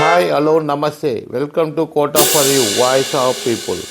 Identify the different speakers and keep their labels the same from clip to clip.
Speaker 1: Hi, hello, namaste. Welcome to Quota for You, Voice of People.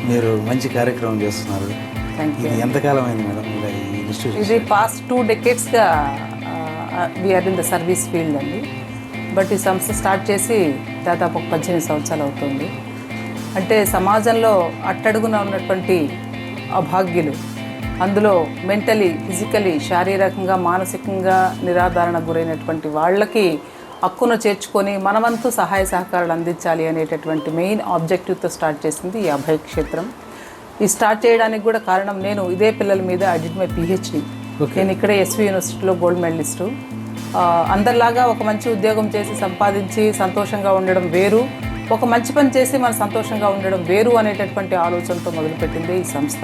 Speaker 2: మీరు మంచి కార్యక్రమం చేస్తున్నారు. ఇది ఎంతకాలం అయింది మేడం ఈ ఇన్స్టిట్యూట్?
Speaker 3: ఇది పాస్ట్ 2 డెకేడ్స్గా we are in the service field అండి. బట్ ఈ సంస్థ స్టార్ట్ చేసి దాదాపు 18 సంవత్సరాలు అవుతుంది. అంటే సమాజంలో అట్టడుగున ఉన్నటువంటి అభాగ్యులు, అందులో మెంటలీ, ఫిజికలీ, శారీరకంగా, మానసికంగా నిరాధారణ గురైనటువంటి వాళ్ళకి హక్కును చేర్చుకొని మనవంతు సహాయ సహకారాలు అందించాలి అనేటటువంటి మెయిన్ ఆబ్జెక్టివ్తో స్టార్ట్ చేసింది ఈ అభయ క్షేత్రం. ఈ స్టార్ట్ చేయడానికి కూడా కారణం, నేను ఇదే పిల్లల మీద ఐ డిడ్ మై పిహెచ్డి. నేను ఇక్కడే ఎస్వి యూనివర్సిటీలో గోల్డ్ మెడలిస్టు. అందరిలాగా ఒక మంచి ఉద్యోగం చేసి సంపాదించి సంతోషంగా ఉండడం వేరు, ఒక మంచి పని చేసి మనం సంతోషంగా ఉండడం వేరు అనేటటువంటి ఆలోచనతో మొదలుపెట్టింది ఈ సంస్థ.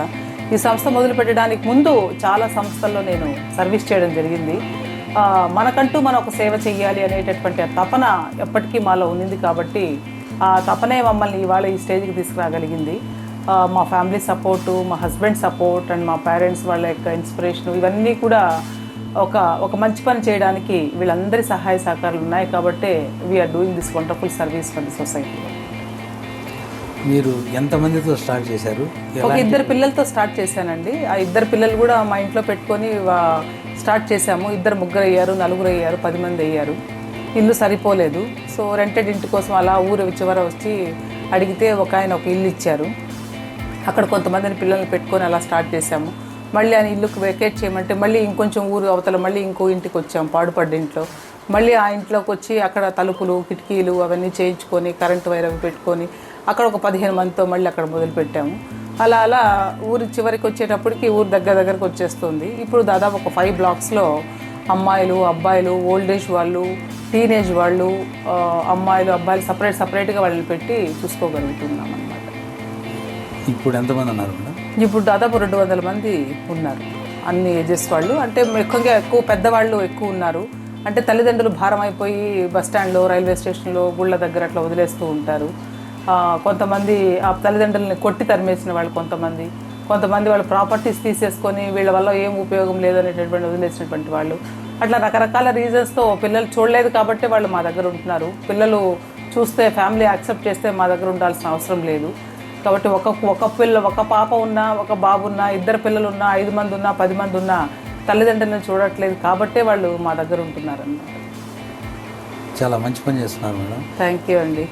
Speaker 3: ఈ సంస్థ మొదలుపెట్టడానికి ముందు చాలా సంస్థల్లో నేను సర్వీస్ చేయడం జరిగింది. మనకంటూ మనం ఒక సేవ చేయాలి అనేటటువంటి తపన ఎప్పటికీ మాలో ఉంది. కాబట్టి ఆ తపనే మమ్మల్ని ఇవాళ ఈ స్టేజ్కి తీసుకురాగలిగింది. మా ఫ్యామిలీ సపోర్టు, మా హస్బెండ్ సపోర్ట్ అండ్ మా పేరెంట్స్ వాళ్ళ యొక్క ఇన్స్పిరేషను, ఇవన్నీ కూడా ఒక మంచి పని చేయడానికి వీళ్ళందరి సహాయ సహకారాలు ఉన్నాయి. కాబట్టి we are doing this wonderful service for the society.
Speaker 2: మీరు ఎంతమందితో స్టార్ట్ చేశారు?
Speaker 3: ఒక 2 పిల్లలతో స్టార్ట్ చేశానండి. ఆ 2 పిల్లలు కూడా మా ఇంట్లో పెట్టుకొని స్టార్ట్ చేశాము. 2 ముగ్గురు అయ్యారు, 4 అయ్యారు, 10 మంది అయ్యారు. ఇల్లు సరిపోలేదు. సో రెంటెడ్ ఇంటి కోసం అలా ఊరు చివర వచ్చి అడిగితే ఒక ఆయన ఒక ఇల్లు ఇచ్చారు. అక్కడ కొంతమందిని పిల్లల్ని పెట్టుకొని అలా స్టార్ట్ చేశాము. మళ్ళీ ఆయన ఇల్లుకి వెకేట్ చేయమంటే మళ్ళీ ఇంకొంచెం ఊరు అవతల మళ్ళీ ఇంకో ఇంటికి వచ్చాము, పాడుపడ్డ ఇంట్లో. మళ్ళీ ఆ ఇంట్లోకి వచ్చి అక్కడ తలుపులు, కిటికీలు అవన్నీ చేయించుకొని కరెంటు వైర్ అవి పెట్టుకొని అక్కడ ఒక 15 మందితో మళ్ళీ అక్కడ మొదలుపెట్టాము. అలా అలా ఊరి చివరికి వచ్చేటప్పటికి ఊరు దగ్గరకు వచ్చేస్తుంది. ఇప్పుడు దాదాపు ఒక 5 బ్లాక్స్లో అమ్మాయిలు, అబ్బాయిలు, ఓల్డేజ్ వాళ్ళు, టీనేజ్ వాళ్ళు, అమ్మాయిలు, అబ్బాయిలు సపరేట్గా వాళ్ళని పెట్టి చూసుకోగలుగుతున్నాం అన్నమాట.
Speaker 2: ఇప్పుడు ఎంతమంది ఉన్నారు మేడం?
Speaker 3: ఇప్పుడు దాదాపు 200 మంది ఉన్నారు, అన్ని ఏజెస్ వాళ్ళు. అంటే ఎక్కువ పెద్దవాళ్ళు ఎక్కువ ఉన్నారు. అంటే తల్లిదండ్రులు భారం అయిపోయి బస్టాండ్లో, రైల్వే స్టేషన్లో, గుళ్ళ దగ్గర అట్లా వదిలేస్తూ ఉంటారు. కొంతమంది ఆ తల్లిదండ్రులని కొట్టి తరిమేసిన వాళ్ళు, కొంతమంది వాళ్ళ ప్రాపర్టీస్ తీసేసుకొని వీళ్ళ వల్ల ఏం ఉపయోగం లేదనేటటువంటి వదిలేసినటువంటి వాళ్ళు, అట్లా రకరకాల రీజన్స్తో పిల్లలు చూడలేదు కాబట్టి వాళ్ళు మా దగ్గర ఉంటున్నారు. పిల్లలు చూస్తే ఫ్యామిలీ యాక్సెప్ట్ చేస్తే మా దగ్గర ఉండాల్సిన అవసరం లేదు. కాబట్టి ఒక పాప ఉన్నా, ఒక బాబు ఉన్నా, 2 పిల్లలు ఉన్నా, 5 మంది ఉన్నా, 10 మంది ఉన్నా తల్లిదండ్రులను చూడట్లేదు కాబట్టే వాళ్ళు మా దగ్గర ఉంటున్నారు అన్నమాట.
Speaker 2: చాలా మంచి పని చేస్తున్నారు మేడం.
Speaker 3: థ్యాంక్ యూ అండి.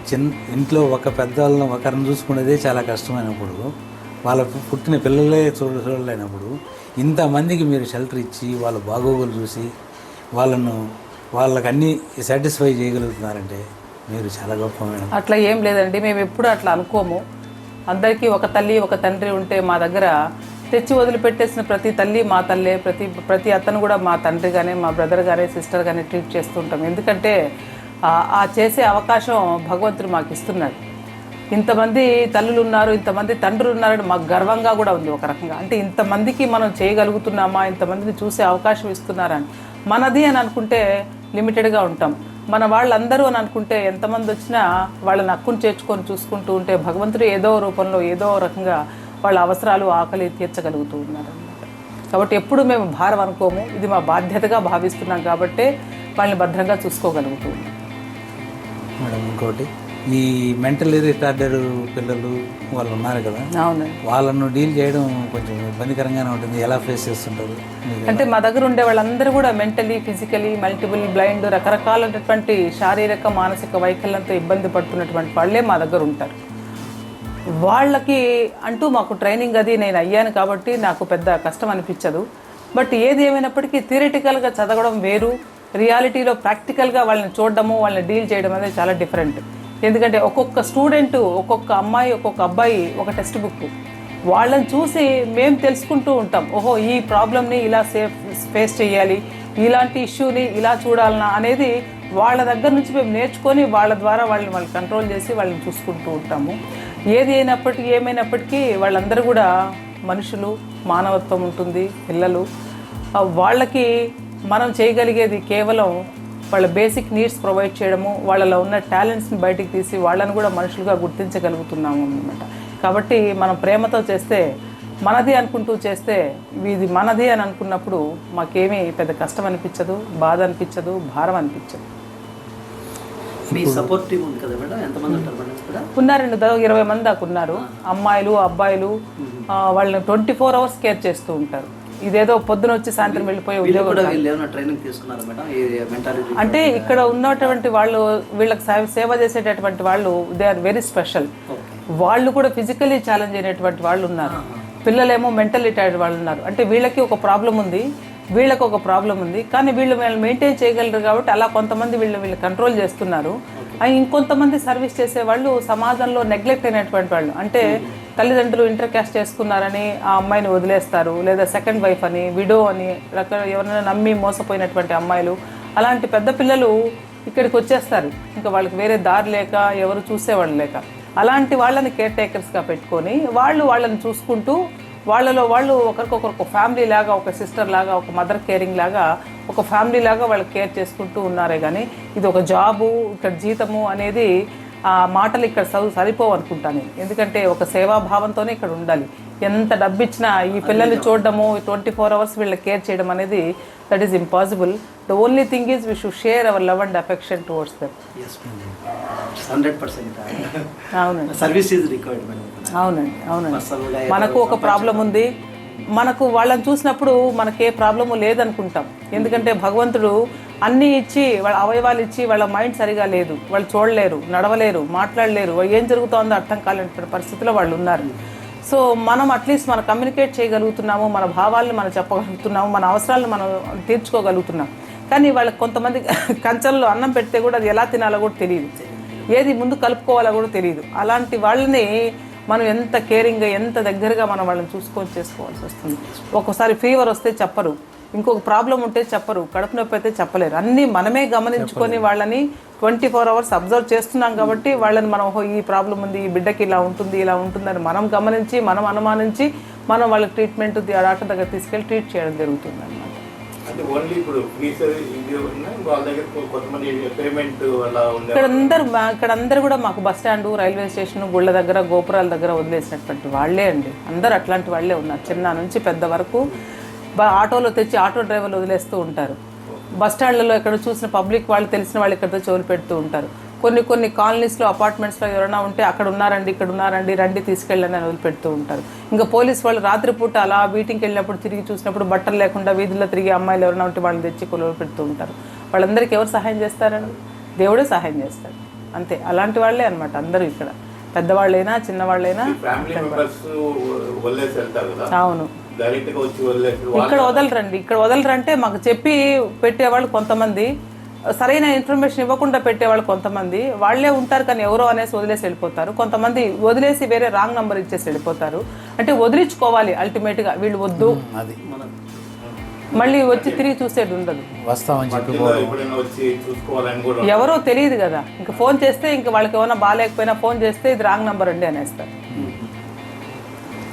Speaker 2: ఇంట్లో ఒక పెద్దవాళ్ళని ఒకరిని చూసుకునేదే చాలా కష్టమైనప్పుడు, వాళ్ళ పుట్టిన పిల్లలే చూడలేనప్పుడు ఇంతమందికి మీరు షెల్టర్ ఇచ్చి వాళ్ళ బాగోగులు చూసి వాళ్ళకి అన్నీ సాటిస్ఫై చేయగలుగుతున్నారంటే మీరు చాలా గొప్ప మేడం.
Speaker 3: అట్లా ఏం లేదండి, మేము ఎప్పుడు అట్లా అనుకోము. అందరికీ ఒక తల్లి ఒక తండ్రి ఉంటే మా దగ్గర తెచ్చి వదిలిపెట్టేసిన ప్రతి తల్లి మా తల్లే, ప్రతి అతను కూడా మా తండ్రిగానే, మా బ్రదర్గానే, సిస్టర్గానే ట్రీట్ చేస్తుంటాం. ఎందుకంటే ఆ చేసే అవకాశం భగవంతుడు మాకు ఇస్తున్నాడు. ఇంతమంది తల్లులు ఉన్నారు, ఇంతమంది తండ్రులు ఉన్నారని మాకు గర్వంగా కూడా ఉంది ఒక రకంగా. అంటే ఇంతమందికి మనం చేయగలుగుతున్నామా, ఇంతమందిని చూసే అవకాశం ఇస్తున్నారని. మనది అని అనుకుంటే లిమిటెడ్గా ఉంటాం. మన వాళ్ళందరూ అని అనుకుంటే ఎంతమంది వచ్చినా వాళ్ళని హక్కును చేర్చుకొని చూసుకుంటూ ఉంటే భగవంతుడు ఏదో రూపంలో ఏదో రకంగా వాళ్ళ అవసరాలు ఆకలి తీర్చగలుగుతూ ఉన్నారన్నమాట. కాబట్టి ఎప్పుడు మేము భారం అనుకోము, ఇది మా బాధ్యతగా భావిస్తున్నాం కాబట్టి వాళ్ళని భద్రంగా చూసుకోగలుగుతూ ఉన్నాం.
Speaker 2: మేడం ఇంకోటి, ఈ మెంటల్లీ రిటార్డెడ్ పిల్లలు వాళ్ళు ఉన్నారు కదా,
Speaker 3: అవునండి.
Speaker 2: వాళ్ళను డీల్ చేయడం కొంచెం ఇబ్బందికరంగానే ఉంటుంది. ఎలా ఫేస్ చేస్తుంటారు?
Speaker 3: అంటే మా దగ్గర ఉండే వాళ్ళందరూ కూడా మెంటలీ, ఫిజికలీ, మల్టిపుల్ బ్లైండ్, రకరకాలైనటువంటి శారీరక మానసిక వైకల్యంతో ఇబ్బంది పడుతున్నటువంటి వాళ్ళే మా దగ్గర ఉంటారు. వాళ్ళకి అంటూ మాకు ట్రైనింగ్ అది నేను అయ్యాను కాబట్టి నాకు పెద్ద కష్టం అనిపించదు. బట్ ఏది ఏమైనప్పటికీ థియరిటికల్గా చదవడం వేరు, రియాలిటీలో ప్రాక్టికల్గా వాళ్ళని చూడడము, వాళ్ళని డీల్ చేయడం అనేది చాలా డిఫరెంట్. ఎందుకంటే ఒక్కొక్క స్టూడెంటు, ఒక్కొక్క అమ్మాయి, ఒక్కొక్క అబ్బాయి ఒక టెక్స్ట్ బుక్. వాళ్ళని చూసి మేము తెలుసుకుంటూ ఉంటాం, ఓహో ఈ ప్రాబ్లమ్ని ఇలా ఫేస్ చేయాలి, ఇలాంటి ఇష్యూని ఇలా చూడాలన్నా అనేది వాళ్ళ దగ్గర నుంచి మేము నేర్చుకొని వాళ్ళ ద్వారా వాళ్ళని కంట్రోల్ చేసి వాళ్ళని చూసుకుంటూ ఉంటాము. ఏది ఏమైనప్పటికీ వాళ్ళందరూ కూడా మనుషులు, మానవత్వం ఉంటుంది. పిల్లలు వాళ్ళకి మనం చేయగలిగేది కేవలం వాళ్ళ బేసిక్ నీడ్స్ ప్రొవైడ్ చేయడము, వాళ్ళలో ఉన్న టాలెంట్స్ని బయటికి తీసి వాళ్ళని కూడా మనుషులుగా గుర్తించగలుగుతున్నాము అన్నమాట. కాబట్టి మనం ప్రేమతో చేస్తే, మనది అనుకుంటూ చేస్తే, ఇది మనది అని అనుకున్నప్పుడు మాకేమీ పెద్ద కష్టం అనిపించదు, బాధ అనిపించదు, భారం అనిపించదు.
Speaker 4: మీ సపోర్ట్ టీం ఉంది కదా మేడం, ఎంతమంది ఉంటారు మేడం ఇక్కడ?
Speaker 3: ఉన్నారండి, 20 మంది దాకా ఉన్నారు. అమ్మాయిలు, అబ్బాయిలు. వాళ్ళని 24 hours కేర్ చేస్తూ ఉంటారు. ఇదేదో పొద్దున వచ్చి సాయంత్రం వెళ్ళిపోయే ఉద్యోగం
Speaker 4: ట్రైనింగ్ తీసుకున్నారు మేడం?
Speaker 3: అంటే ఇక్కడ ఉన్నటువంటి వాళ్ళు, వీళ్ళకి సేవ చేసేటటువంటి వాళ్ళు దే ఆర్ వెరీ స్పెషల్. వాళ్ళు కూడా ఫిజికలీ ఛాలెంజ్ అయినటువంటి వాళ్ళు ఉన్నారు. పిల్లలేమో మెంటల్ రిటైర్డ్ వాళ్ళు ఉన్నారు. అంటే వీళ్ళకి ఒక ప్రాబ్లం ఉంది, వీళ్ళకి ఒక ప్రాబ్లం ఉంది, కానీ వీళ్ళు మెయింటైన్ చేయగలరు కాబట్టి అలా కొంతమంది వీళ్ళు కంట్రోల్ చేస్తున్నారు. ఇంకొంతమంది సర్వీస్ చేసే వాళ్ళు సమాజంలో నెగ్లెక్ట్ అయినటువంటి వాళ్ళు, అంటే తల్లిదండ్రులు ఇంటర్ క్యాస్ట్ చేసుకున్నారని ఆ అమ్మాయిని వదిలేస్తారు, లేదా సెకండ్ వైఫ్ అని, విడో అని, ఎవరైనా నమ్మి మోసపోయినటువంటి అమ్మాయిలు, అలాంటి పెద్ద పిల్లలు ఇక్కడికి వచ్చేస్తారు. ఇంకా వాళ్ళకి వేరే దారి లేక, ఎవరు చూసేవాళ్ళు లేక, అలాంటి వాళ్ళని కేర్ టేకర్స్గా పెట్టుకొని వాళ్ళని చూసుకుంటూ వాళ్ళలో వాళ్ళు ఒకరికొకరు ఫ్యామిలీ లాగా, ఒక సిస్టర్ లాగా, ఒక మదర్ కేరింగ్ లాగా, ఒక ఫ్యామిలీ లాగా వాళ్ళు కేర్ చేసుకుంటూ ఉన్నారే. కానీ ఇది ఒక జాబు, ఇక్కడ జీతము అనేది ఆ మాటలు ఇక్కడ సరిపోవు అనుకుంటాను నేను. ఎందుకంటే ఒక సేవాభావంతోనే ఇక్కడ ఉండాలి. ఎంత డబ్బు ఇచ్చినా ఈ పిల్లల్ని చూడడము, 24 hours వీళ్ళ కేర్ చేయడం అనేది that is impossible. The only thing is we should share our love and affection towards them.
Speaker 4: 100%.
Speaker 3: అవునండి,
Speaker 4: సర్వీస్ ఈజ్ రిక్వైర్డ్ మేడం.
Speaker 3: అవునండి, అవునండి. మనకు ఒక ప్రాబ్లం ఉంది, మనకు వాళ్ళని చూసినప్పుడు మనకే ప్రాబ్లము లేదనుకుంటాం. ఎందుకంటే భగవంతుడు అన్నీ ఇచ్చి, వాళ్ళ అవయవాలు ఇచ్చి, వాళ్ళ మైండ్ సరిగా లేదు, వాళ్ళు చూడలేరు, నడవలేరు, మాట్లాడలేరు, ఏం జరుగుతుందో అర్థం కాలేని పరిస్థితిలో వాళ్ళు ఉన్నారు. సో మనం అట్లీస్ట్ మనం కమ్యూనికేట్ చేయగలుగుతున్నాము, మన భావాలను మనం చెప్పగలుగుతున్నాము, మన అవసరాలను మనం తీర్చుకోగలుగుతున్నాం. కానీ వాళ్ళకి కొంతమంది కంచంలో అన్నం పెడితే కూడా అది ఎలా తినాలో కూడా తెలియదు, ఏది ముందు కలుపుకోవాలో కూడా తెలియదు. అలాంటి వాళ్ళని మనం ఎంత కేరింగ్గా, ఎంత దగ్గరగా మనం వాళ్ళని చేసుకోవాల్సి వస్తుంది. ఒక్కోసారి ఫీవర్ వస్తే చెప్పరు, ఇంకొక ప్రాబ్లం ఉంటే చెప్పరు, కడుపు నొప్పి అయితే చెప్పలేరు. అన్నీ మనమే గమనించుకొని వాళ్ళని 24 hours అబ్జర్వ్ చేస్తున్నాం కాబట్టి వాళ్ళని మనం ఈ ప్రాబ్లం ఉంది, ఈ బిడ్డకి ఇలా ఉంటుందని మనం గమనించి, మనం అనుమానించి, మనం వాళ్ళకి ట్రీట్మెంట్ డాక్టర్ దగ్గర తీసుకెళ్ళి ట్రీట్ చేయడం జరుగుతుంది అన్నమాట. ఇక్కడ అందరూ కూడా మాకు బస్ స్టాండ్, రైల్వే స్టేషన్, గుళ్ళ దగ్గర, గోపురాల దగ్గర వదిలేసినటువంటి వాళ్ళే అండి. అందరూ అట్లాంటి వాళ్ళే ఉన్నారు, చిన్న నుంచి పెద్ద వరకు. ఆటోలో తెచ్చి ఆటో డ్రైవర్లు వదిలేస్తూ ఉంటారు. బస్ స్టాండ్లలో ఎక్కడ చూసిన పబ్లిక్ వాళ్ళు, తెలిసిన వాళ్ళు ఇక్కడితో చెవులు పెడుతూ ఉంటారు. కొన్ని కాలనీస్లో, అపార్ట్మెంట్స్లో ఎవరైనా ఉంటే అక్కడ ఉన్నారండి, ఇక్కడ ఉన్నారండి, రండి తీసుకెళ్ళండి అని వదిలిపెడుతూ ఉంటారు. ఇంకా పోలీస్ వాళ్ళు రాత్రిపూట అలా మీటింగ్కి వెళ్ళినప్పుడు తిరిగి చూసినప్పుడు బట్టలు లేకుండా వీధుల్లో తిరిగి అమ్మాయిలు ఎవరైనా ఉంటే వాళ్ళని తెచ్చి కొలువు పెడుతూ ఉంటారు. వాళ్ళందరికీ ఎవరు సహాయం చేస్తారండి? దేవుడే సహాయం చేస్తాడు, అంతే. అలాంటి వాళ్ళే అనమాట అందరూ ఇక్కడ, పెద్దవాళ్ళైనా చిన్నవాళ్ళైనా. అవును, ఇక్కడ వదలరంటే మాకు చెప్పి పెట్టేవాళ్ళు కొంతమంది, సరైన ఇన్ఫర్మేషన్ ఇవ్వకుండా పెట్టేవాళ్ళు కొంతమంది, వాళ్ళే ఉంటారు కానీ ఎవరో అనేసి వదిలేసి వెళ్ళిపోతారు. కొంతమంది వదిలేసి వేరే రాంగ్ నెంబర్ ఇచ్చేసి వెళ్ళిపోతారు. అంటే వదిలించుకోవాలి అల్టిమేట్గా, వీళ్ళు వద్దు, మళ్ళీ వచ్చి తిరిగి చూసేది ఉండదు.
Speaker 2: వస్తామని చెప్పిపోవడం,
Speaker 1: ఎప్పుడైనా వచ్చి చూసుకోవాలని కూడా
Speaker 3: ఎవరో తెలియదు కదా, ఇంకా ఫోన్ చేస్తే ఇంకా వాళ్ళకి ఏమైనా బాగాలేకపోయినా ఫోన్ చేస్తే ఇది రాంగ్ నెంబర్ అండి అనేస్తారు.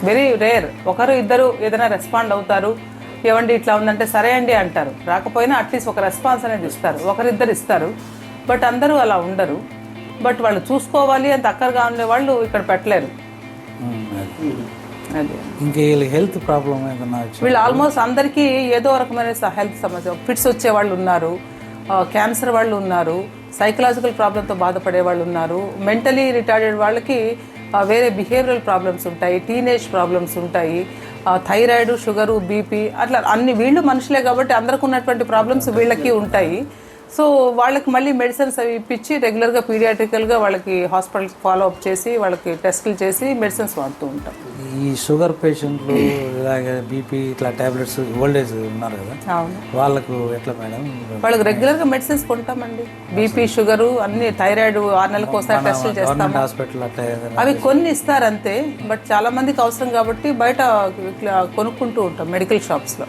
Speaker 3: వెరీ రేర్, ఒకరు ఇద్దరు ఏదైనా రెస్పాండ్ అవుతారు. ఏమండి ఇట్లా ఉందంటే సరే అండి అంటారు, రాకపోయినా అట్లీస్ట్ ఒక రెస్పాన్స్ అనేది ఇస్తారు, ఒకరిద్దరు ఇస్తారు. బట్ అందరూ అలా ఉండరు. బట్ వాళ్ళు చూసుకోవాలి అంత అక్కరగా ఉండే వాళ్ళు ఇక్కడ పెట్టలేరు. అది
Speaker 2: ఇంకా వీళ్ళకి హెల్త్ ప్రాబ్లం ఏదన్నా వచ్చి
Speaker 3: వీళ్ళు ఆల్మోస్ట్ అందరికీ ఏదో రకమైన హెల్త్ సమస్య, ఫిట్స్ వచ్చే వాళ్ళు ఉన్నారు, క్యాన్సర్ వాళ్ళు ఉన్నారు, సైకలాజికల్ ప్రాబ్లంతో బాధపడే వాళ్ళు ఉన్నారు, మెంటలీ రిటార్డెడ్ వాళ్ళకి వేరే బిహేవియరల్ ప్రాబ్లమ్స్ ఉంటాయి, టీనేజ్ ప్రాబ్లమ్స్ ఉంటాయి, థైరాయిడ్, షుగరు, బీపీ, అట్లా అన్ని వీళ్ళు మనుషులే కాబట్టి అందరికి ఉన్నటువంటి ప్రాబ్లమ్స్ వీళ్ళకి ఉంటాయి. సో వాళ్ళకి మళ్ళీ మెడిసిన్స్ అవి ఇప్పించి రెగ్యులర్గా పీడియాట్రికల్గా వాళ్ళకి హాస్పిటల్కి ఫాలో అప్ చేసి వాళ్ళకి టెస్టులు చేసి మెడిసిన్స్ వాడుతూ ఉంటాం.
Speaker 2: ఈ షుగర్ పేషెంట్లు ఇలాగే బీపీ ఇట్లా టాబ్లెట్స్ ఓల్డేజ్ ఉన్నారు కదా,
Speaker 3: అవును,
Speaker 2: వాళ్ళకు ఎట్లా మేడం?
Speaker 3: వాళ్ళకి రెగ్యులర్గా మెడిసిన్స్ కొంటామండి. బీపీ, షుగరు, అన్ని, థైరాయిడ్ 6 నెలలకు ఒకసారి టెస్టులు చేస్తాము.
Speaker 2: హాస్పిటల్ అట్లా
Speaker 3: అవి కొన్ని ఇస్తారు అంతే. బట్ చాలా మందికి అవసరం కాబట్టి బయట ఇట్లా కొనుక్కుంటూ ఉంటాం మెడికల్ షాప్స్లో.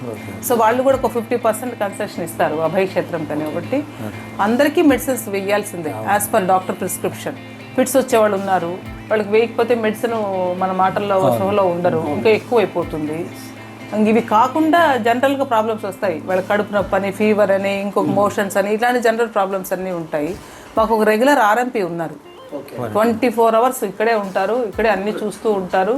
Speaker 3: సో వాళ్ళు కూడా ఒక 50% కన్సెషన్ ఇస్తారు అభయక్షేత్రం కానీ. కాబట్టి అందరికీ మెడిసిన్స్ వేయాల్సిందే as per doctor prescription. Fits వచ్చేవాళ్ళు ఉన్నారు, వాళ్ళకి వేయకపోతే మెడిసిన్ మన మాటల్లో సోహలో ఉండరు, ఇంకా ఎక్కువ అయిపోతుంది. ఇవి కాకుండా జనరల్గా ప్రాబ్లమ్స్ వస్తాయి, వాళ్ళ కడుపు నొప్పి అని, ఫీవర్ అని, ఇంకొక మోషన్స్ అని, ఇట్లాంటి జనరల్ ప్రాబ్లమ్స్ అన్నీ ఉంటాయి. మాకు ఒక రెగ్యులర్ ఆర్ఎంపీ ఉన్నారు, 24 hours ఇక్కడే ఉంటారు, ఇక్కడే అన్నీ చూస్తూ ఉంటారు.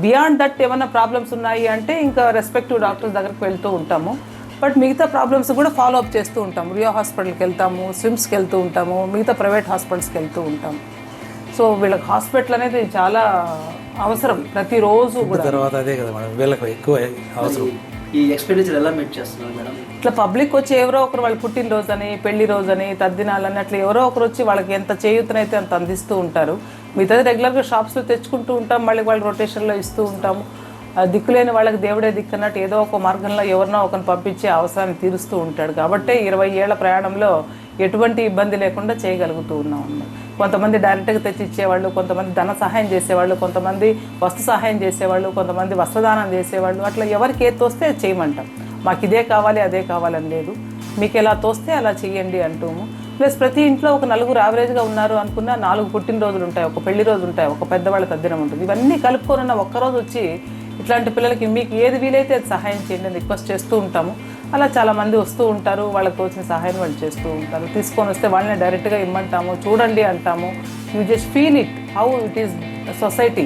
Speaker 3: బియాండ్ దట్ ఏమైనా ప్రాబ్లమ్స్ ఉన్నాయి అంటే ఇంకా రెస్పెక్టివ్ డాక్టర్స్ దగ్గరికి వెళ్తూ ఉంటాము. బట్ మిగతా ప్రాబ్లమ్స్ కూడా ఫాలో అప్ చేస్తూ ఉంటాము. రియా హాస్పిటల్కి వెళ్తాము, స్విమ్స్కి వెళ్తూ ఉంటాము, మిగతా ప్రైవేట్ హాస్పిటల్స్కి వెళ్తూ ఉంటాము. సో వీళ్ళకి హాస్పిటల్ అనేది చాలా అవసరం ప్రతిరోజు కూడా.
Speaker 2: తర్వాత అదే కదా మేడం వీళ్ళకి ఎక్కువ అవసరం.
Speaker 4: ఈ ఎక్స్పెండిచర్ ఎలా మీట్ చేస్తున్నారు మేడం?
Speaker 3: ఇట్లా పబ్లిక్ వచ్చి ఎవరో ఒకరు వాళ్ళ పుట్టినరోజు అని, పెళ్లి రోజు అని, తద్దినాలని అట్లా ఎవరో ఒకరు వచ్చి వాళ్ళకి ఎంత చేయూతనైతే అంత అందిస్తూ ఉంటారు. మిగతాది రెగ్యులర్గా షాప్స్లో తెచ్చుకుంటూ ఉంటాం, మళ్ళీ వాళ్ళు రొటేషన్లో ఇస్తూ ఉంటాము. దిక్కులేని వాళ్ళకి దేవుడే దిక్కు అన్నట్టు ఏదో ఒక మార్గంలో ఎవరినో ఒకరిని పంపించి అవసరాన్ని తీరుస్తూ ఉంటాడు. కాబట్టి 20 ఏళ్ల ప్రయాణంలో ఎటువంటి ఇబ్బంది లేకుండా చేయగలుగుతూ ఉన్నాం అన్నమాట. కొంతమంది డైరెక్ట్గా తెచ్చి ఇచ్చేవాళ్ళు, కొంతమంది ధన సహాయం చేసేవాళ్ళు, కొంతమంది వస్తు సహాయం చేసేవాళ్ళు, కొంతమంది వస్త్రదానం చేసేవాళ్ళు. అట్లా ఎవరికి ఏది తోస్తే అది చేయమంటాం. మాకు ఇదే కావాలి అదే కావాలని లేదు, మీకు ఎలా తోస్తే అలా చెయ్యండి అంటాము. ప్లస్ ప్రతి ఇంట్లో ఒక 4 యావరేజ్గా ఉన్నారు అనుకున్న 4 పుట్టినరోజులు ఉంటాయి, ఒక పెళ్లి రోజు ఉంటాయి, ఒక పెద్దవాళ్ళ తద్దినం ఉంటుంది. ఇవన్నీ కలుపుకొని ఒక్కరోజు వచ్చి ఇట్లాంటి పిల్లలకి మీకు ఏది వీలైతే అది సహాయం చేయండి అని రిక్వెస్ట్ చేస్తూ ఉంటాము. అలా చాలామంది వస్తూ ఉంటారు, వాళ్ళకి తోచిన సహాయం వాళ్ళు చేస్తూ ఉంటారు. తీసుకొని వస్తే వాళ్ళని డైరెక్ట్గా ఇమ్మంటాము, చూడండి అంటాము. You just feel it how it is society.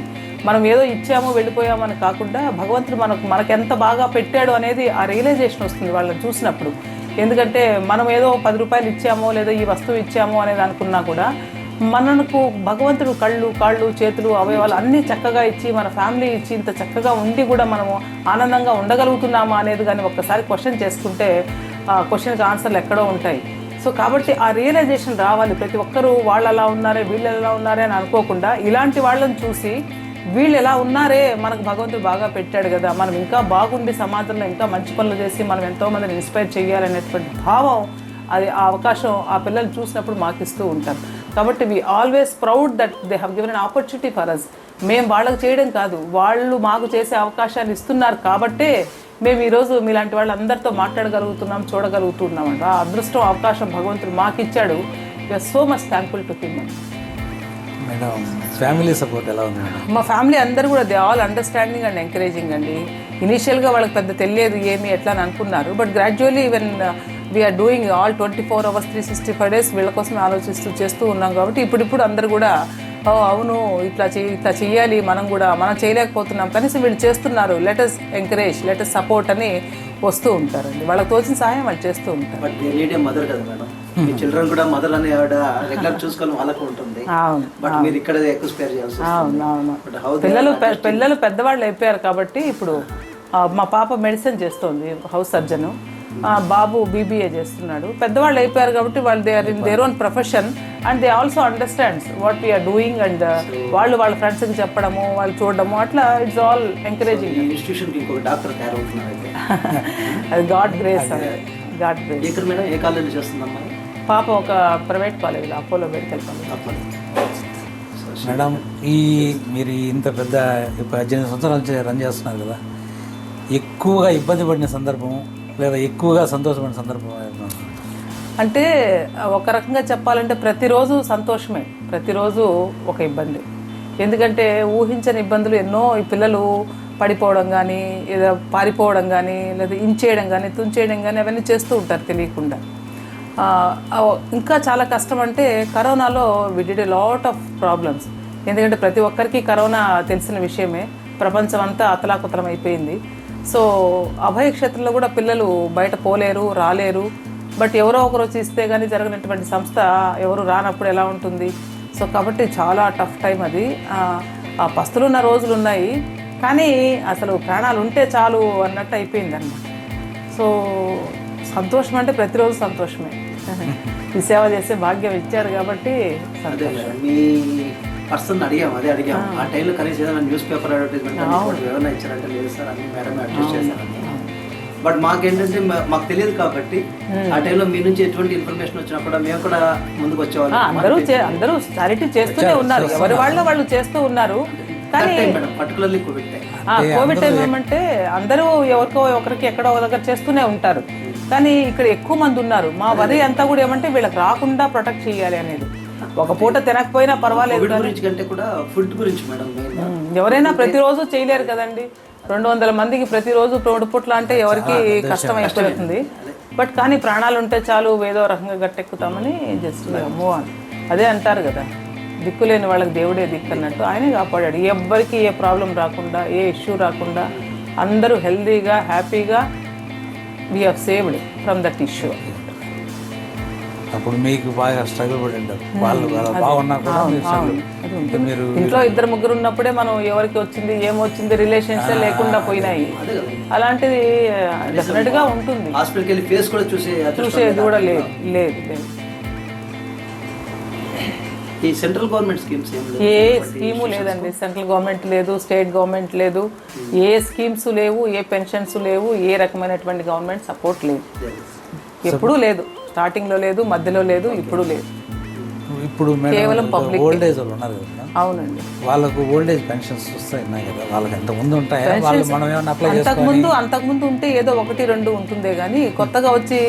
Speaker 3: మనం ఏదో ఇచ్చాము వెళ్ళిపోయామని కాకుండా భగవంతుడు మనకు ఎంత బాగా పెట్టాడు అనేది ఆ రియలైజేషన్ వస్తుంది వాళ్ళని చూసినప్పుడు. ఎందుకంటే మనం ఏదో 10 రూపాయలు ఇచ్చామో లేదా ఈ వస్తువు ఇచ్చామో అనేది అనుకున్నా కూడా మనకు భగవంతుడు కళ్ళు, కాళ్ళు, చేతులు, అవయవాలు అన్నీ చక్కగా ఇచ్చి మన ఫ్యామిలీ ఇచ్చి ఇంత చక్కగా ఉండి కూడా మనము ఆనందంగా ఉండగలుగుతున్నామా అనేది కానీ ఒక్కసారి క్వశ్చన్ చేసుకుంటే ఆ క్వశ్చన్కి ఆన్సర్లు ఎక్కడో ఉంటాయి. సో కాబట్టి ఆ రియలైజేషన్ రావాలి. ప్రతి ఒక్కరూ వాళ్ళు ఎలా ఉన్నారే వీళ్ళు ఎలా ఉన్నారే అని అనుకోకుండా ఇలాంటి వాళ్ళని చూసి వీళ్ళు ఎలా ఉన్నారే మనకు భగవంతుడు బాగా పెట్టాడు కదా, మనం ఇంకా బాగుండి సమాజంలో ఇంకా మంచి పనులు చేసి మనం ఎంతోమందిని ఇన్స్పైర్ చేయాలనేటువంటి భావం, అది ఆ అవకాశం ఆ పిల్లలు చూసినప్పుడు మాకు ఇస్తూ ఉంటారు. కాబట్టి we always proud that they have given an opportunity for us. మేము వాళ్ళకి చేయడం కాదు, వాళ్ళు మాకు చేసే అవకాశాన్ని ఇస్తున్నారు కాబట్టే మేము ఈరోజు మీలాంటి వాళ్ళందరితో మాట్లాడగలుగుతున్నాం, చూడగలుగుతున్నాం అంట. ఆ అదృష్టం, అవకాశం భగవంతుడు మాకు ఇచ్చాడు. We are so much thankful to him.
Speaker 2: Madam family support ఎలా ఉంది మేడం?
Speaker 3: మా ఫ్యామిలీ అందరూ కూడా they all understanding and encouraging అండి. ఇనీషియల్గా వాళ్ళకి పెద్ద తెలియదు ఏమి ఎట్లా అని అనుకున్నారు. But gradually even we are doing all 24 hours 365 days వీళ్ళ కోసం ఆలోచిస్తూ చేస్తూ ఉన్నాం. కాబట్టి ఇప్పుడు అందరు కూడా అవును ఇట్లా చెయ్యాలి, మనం చేయలేకపోతున్నాం కనీసం వీళ్ళు చేస్తున్నారు, లెటస్ ఎంకరేజ్, లెటస్ సపోర్ట్ అని వస్తూ ఉంటారండి. వాళ్ళకి తోచిన సహాయం వాళ్ళు చేస్తూ ఉంటారు.
Speaker 4: But they need a mother కదా మేడం. మీ చిల్డ్రన్ కూడా మదర్ అనే ఆవిడ రెగ్యులర్ చూసుకోవాలి వాళ్ళకు ఉంటుంది.
Speaker 3: అవును,
Speaker 4: బట్ మీరు ఇక్కడ ఎక్కువ స్పేర్ చేయాల్సి వస్తుంది.
Speaker 3: అవును. పిల్లలు పెద్దవాళ్ళు అయిపోయారు కాబట్టి ఇప్పుడు మా పాప మెడిసిన్ చేస్తుంది, హౌస్ సర్జన్. బాబు BBA చేస్తున్నాడు. పెద్దవాళ్ళు అయిపోయారు కాబట్టి వాళ్ళు they are in their own profession and they also understands what we are doing. And వాళ్ళు వాళ్ళ ఫ్రెండ్స్కి చెప్పడము, వాళ్ళు చూడడము, అట్లా ఇట్స్ ఆల్ ఎంకరేజింగ్.
Speaker 4: ఇన్స్టిట్యూషన్కి ఇంకొక డాక్టర్ తయారవుతున్నారు అయితే
Speaker 3: అది గాడ్ గ్రేస్. God grace.
Speaker 4: ఇక్కడ మేడం ఏ కాలేజీ చేస్తుందమ్మా?
Speaker 3: పాప ఒక ప్రైవేట్ కాలేజీలో, అపోలో మెడికల్ కాలేజ్.
Speaker 2: మేడం మీరు ఇంత పెద్ద 18 సంవత్సరాల నుంచి రన్ చేస్తున్నారు కదా, ఎక్కువగా ఇబ్బంది పడిన సందర్భం లేదా ఎక్కువగా సంతోషమైన సందర్భం ఏమైనా ఉందా?
Speaker 3: అంటే ఒక రకంగా చెప్పాలంటే ప్రతిరోజు సంతోషమే, ప్రతిరోజు ఒక ఇబ్బంది. ఎందుకంటే ఊహించని ఇబ్బందులు ఎన్నో. ఈ పిల్లలు పడిపోవడం కానీ, ఏదో పారిపోవడం కానీ, లేదా ఇంచేయడం కానీ, తుంచేయడం కానీ అవన్నీ చేస్తూ ఉంటారు తెలియకుండా. ఇంకా చాలా కష్టం అంటే కరోనాలో we did a lot of problems. ఎందుకంటే ప్రతి ఒక్కరికి కరోనా తెలిసిన విషయమే, ప్రపంచం అంతా అతలాకుతలం అయిపోయింది. సో అభయ క్షేత్రంలో కూడా పిల్లలు బయట పోలేరు, రాలేరు. బట్ ఎవరో ఒకరు వచ్చి ఇస్తే కానీ జరగనటువంటి సంస్థ ఎవరు రానప్పుడు ఎలా ఉంటుంది? సో కాబట్టి చాలా టఫ్ టైం అది. ఆ పస్తులున్న రోజులు ఉన్నాయి, కానీ అసలు ప్రాణాలు ఉంటే చాలు అన్నట్టు అయిపోయింది అన్నమాట. సో సంతోషం అంటే ప్రతిరోజు సంతోషమే. ఈ సేవ చేసే భాగ్యం ఇచ్చారు కాబట్టి సంతోషం.
Speaker 4: మీ పర్సన్ అడిగాం ఆ టైంలో కనీసం ఏదైనా న్యూస్ పేపర్ అడ్వర్టైజ్మెంట్ ఏమైనా ఇచ్చారంటే లేదు సార్, అన్ని మేడం అడ్జస్ట్ చేశారని. బట్ మాకేంటంటే మాకు తెలియదు కాబట్టి ఆ టైంలో మీ నుంచి ఎటువంటి ఇన్ఫర్మేషన్ వచ్చినప్పుడు మేము కూడా ముందుకు వచ్చేవాళ్ళం.
Speaker 3: అందరూ చారిటీ చేస్తూనే ఉన్నారు, ఎవరి వాళ్ళు చేస్తూ ఉన్నారు. కానీ
Speaker 4: particularly Covid time,
Speaker 3: Covid time ఏమంటే అందరూ ఎవరికో ఒకరికి ఎక్కడో ఒక దగ్గర చేస్తూనే ఉంటారు. కానీ ఇక్కడ ఎక్కువ మంది ఉన్నారు. మా వరి అంతా కూడా ఏమంటే వీళ్ళకి రాకుండా ప్రొటెక్ట్ చేయాలి అనేది. ఒక పూట తినకపోయినా పర్వాలేదు,
Speaker 4: కంటే కూడా ఫుడ్ గురించి మేడం.
Speaker 3: ఎవరైనా ప్రతిరోజు చేయలేరు కదండి. 200 మందికి ప్రతిరోజు 3 పూట్ల అంటే ఎవరికి కష్టం అయిపోతుంది. బట్ కానీ ప్రాణాలు ఉంటే చాలు, ఏదో రకంగా గట్టెక్కుతామని జస్ట్ మూవ్ ఆన్. అదే అంటారు కదా, దిక్కులేని వాళ్ళకి దేవుడే దిక్కు అన్నట్టు. ఆయనే కాపాడాడు. ఎవ్వరికి ఏ ప్రాబ్లం రాకుండా, ఏ ఇష్యూ రాకుండా అందరూ హెల్దీగా, హ్యాపీగా we have saved from that issue.
Speaker 2: అప్పుడు మీకు బాగా స్ట్రగుల్ పడి ఉంటారు, వాళ్ళు బాగున్నా కూడా మీరు
Speaker 3: ఇంట్లో 2-3 ఉన్నప్పుడే మనం ఎవరికి వచ్చింది ఏమొచ్చింది రిలేషన్స్ లేకుండా పోయినాయి. అలాంటిది డెఫినెట్ గా ఉంటుంది.
Speaker 4: హాస్పిటల్కి వెళ్ళి ఫేస్ కూడా
Speaker 3: చూసేది కూడా లేదు.
Speaker 4: ఈ సెంట్రల్ గవర్నమెంట్ స్కీమ్స్
Speaker 3: ఏ స్కీము లేదండి. సెంట్రల్ గవర్నమెంట్ లేదు, స్టేట్ గవర్నమెంట్ లేదు, ఏ స్కీమ్స్ లేవు, ఏ పెన్షన్స్ లేవు, ఏ రకమైనటువంటి గవర్నమెంట్ సపోర్ట్ లేదు, ఎప్పుడూ లేదు. స్టార్టింగ్ లో లేదు, మధ్యలో లేదు, ఇప్పుడు లేదు.
Speaker 2: ఇప్పుడు
Speaker 3: కేవలం పబ్లిక్
Speaker 2: ఓల్డ్ ఏజ్ వాళ్ళు ఉన్నారు కదా.
Speaker 3: అవునండి,
Speaker 2: వాళ్ళకు ఓల్డ్ ఏజ్ పెన్షన్స్ వస్తాయి కదా. వాళ్ళకి ఎంత ముందు ఉంటాయి, వాళ్ళు మనం ఏమైనా అప్లై
Speaker 3: అంతకుముందు ఉంటే ఏదో 1-2 ఉంటుందే కానీ కొత్తగా వచ్చి